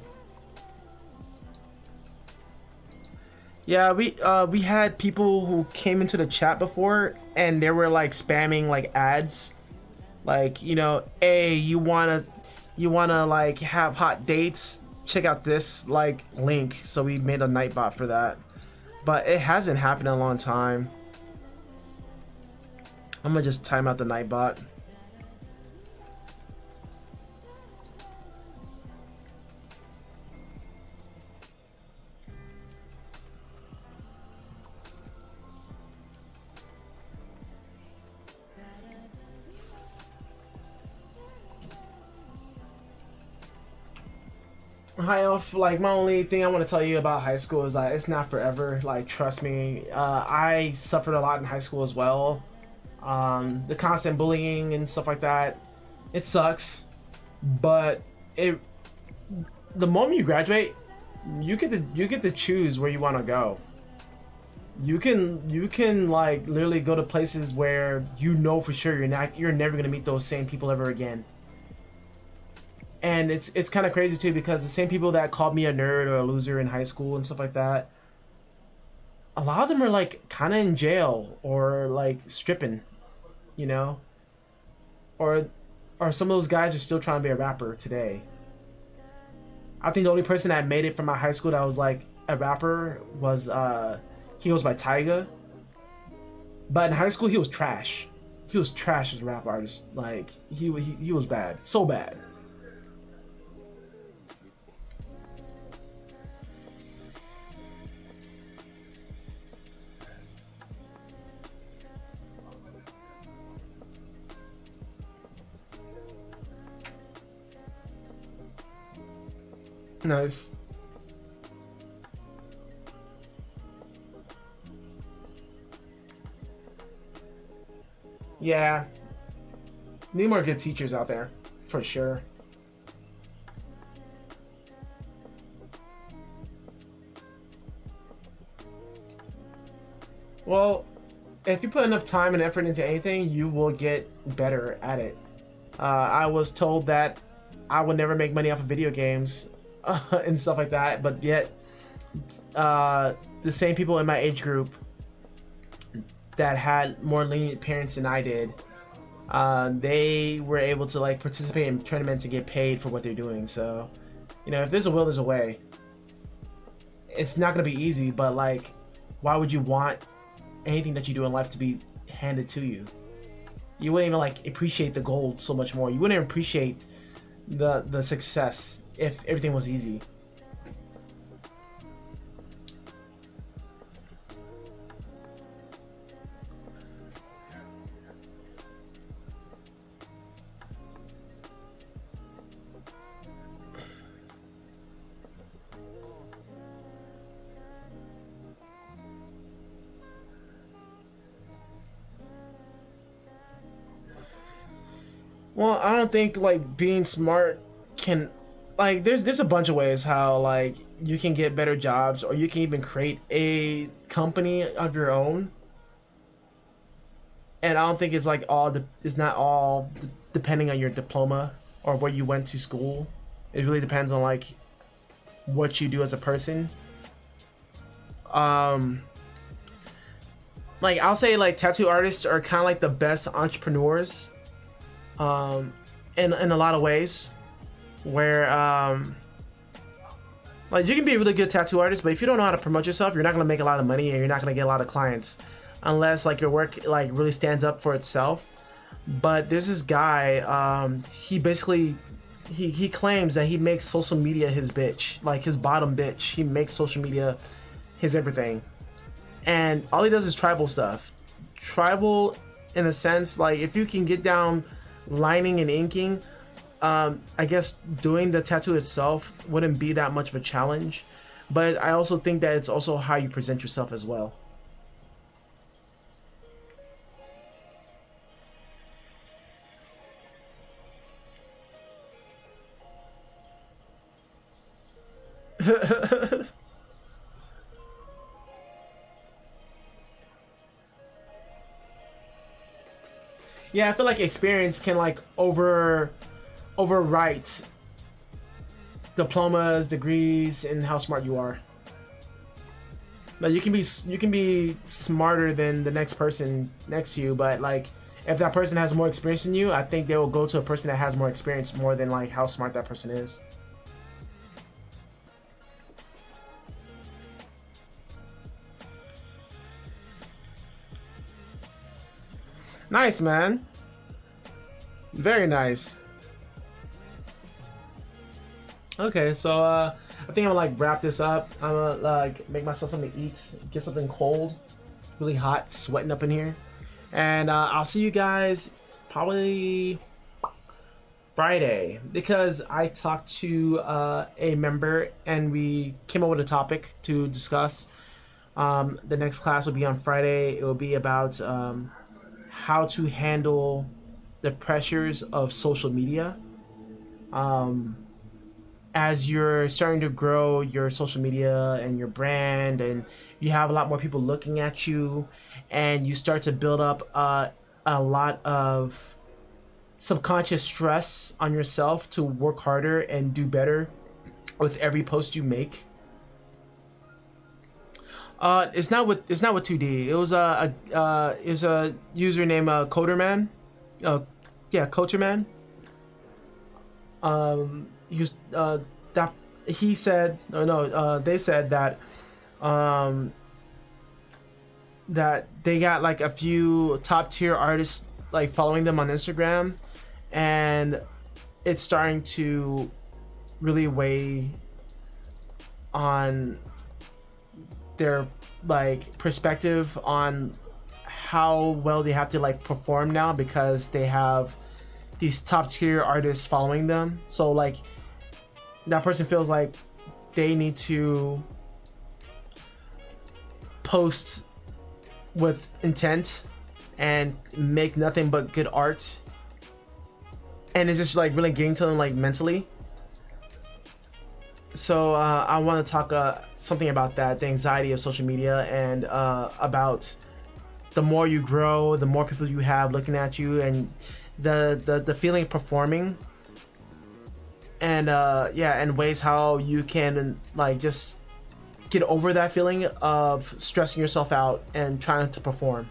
Yeah, we had people who came into the chat before and they were like spamming like ads, like, you know, hey, you wanna like have hot dates? Check out this like link. So we made a Nightbot for that, but it hasn't happened in a long time. I'm gonna just time out the Nightbot. High off, like my only thing I want to tell you about high school is that it's not forever. Like, trust me, I suffered a lot in high school as well. The constant bullying and stuff like that, it sucks. But it, the moment you graduate, you get to choose where you want to go. You can like literally go to places where you know for sure you're never gonna meet those same people ever again. And it's kind of crazy too, because the same people that called me a nerd or a loser in high school and stuff like that, a lot of them are like kind of in jail or like stripping, you know, or some of those guys are still trying to be a rapper today. I think the only person that made it from my high school that was like a rapper was he goes by Tyga, but in high school he was trash. He was trash as a rap artist. Like he was bad, so bad. Nice. Yeah, need more good teachers out there, for sure. Well, if you put enough time and effort into anything, you will get better at it. I was told that I would never make money off of video games and stuff like that, but yet the same people in my age group that had more lenient parents than I did, they were able to like participate in tournaments and get paid for what they're doing. So, you know, if there's a will, there's a way. It's not gonna be easy, but like, why would you want anything that you do in life to be handed to you? You wouldn't even like appreciate the gold so much more. You wouldn't appreciate the success if everything was easy. Well, I don't think like being smart can, like, there's a bunch of ways how like you can get better jobs, or you can even create a company of your own. And I don't think it's like it's not all depending on your diploma or where you went to school. It really depends on like what you do as a person. Um, like I'll say like tattoo artists are kind of like the best entrepreneurs, um, in a lot of ways, where like you can be a really good tattoo artist, but if you don't know how to promote yourself, you're not gonna make a lot of money and you're not gonna get a lot of clients, unless like your work like really stands up for itself. But there's this guy, he basically he claims that he makes social media his bitch, like his bottom bitch. He makes social media his everything, and all he does is tribal stuff. Tribal, in a sense, like if you can get down lining and inking, I guess doing the tattoo itself wouldn't be that much of a challenge. But I also think that it's also how you present yourself as well. Yeah, I feel like experience can like overwrite diplomas, degrees, and how smart you are. Like you can be smarter than the next person next to you, but like if that person has more experience than you, I think they will go to a person that has more experience more than like how smart that person is. Nice, man. Very nice. Okay, so I think I'm gonna like wrap this up. I'm gonna like make myself something to eat, get something cold, really hot, sweating up in here, and I'll see you guys probably Friday because I talked to a member and we came up with a topic to discuss. The next class will be on Friday. It will be about how to handle the pressures of social media. As you're starting to grow your social media and your brand, and you have a lot more people looking at you, and you start to build up a lot of subconscious stress on yourself to work harder and do better with every post you make. It's not with 2D. It was a user named Coderman. Yeah, Coderman. He was, that he said, or no, they said that that they got like a few top tier artists like following them on Instagram, and it's starting to really weigh on their like perspective on how well they have to like perform now because they have these top tier artists following them. So like that person feels like they need to post with intent and make nothing but good art, and it's just like really getting to them like mentally. So I want to talk something about that, the anxiety of social media, and about the more you grow, the more people you have looking at you, and the feeling of performing, and and ways how you can like just get over that feeling of stressing yourself out and trying to perform.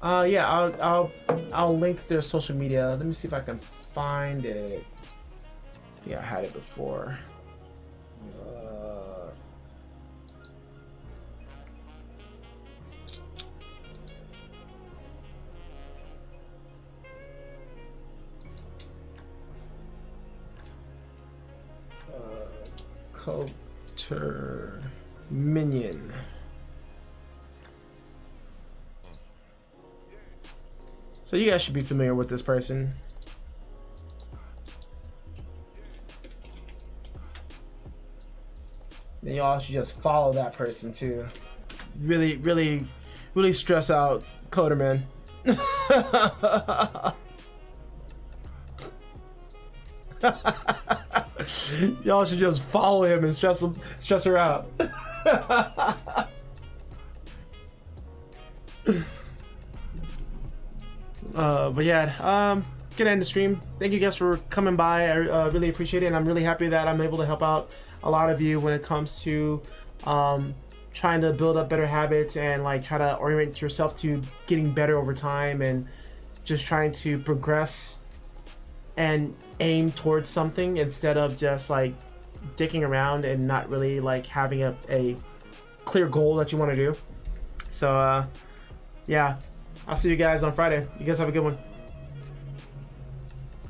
I'll link their social media. Let me see if I can find it. Yeah, I had it before. Coder Minion. So you guys should be familiar with this person. And y'all should just follow that person too. Really, really, really stress out Coderman. Y'all should just follow him and stress her out. But yeah, gonna end the stream. Thank you guys for coming by. I really appreciate it, and I'm really happy that I'm able to help out a lot of you when it comes to trying to build up better habits and like try to orient yourself to getting better over time, and just trying to progress and aim towards something instead of just like dicking around and not really like having a clear goal that you want to do. So yeah, I'll see you guys on Friday. You guys have a good one.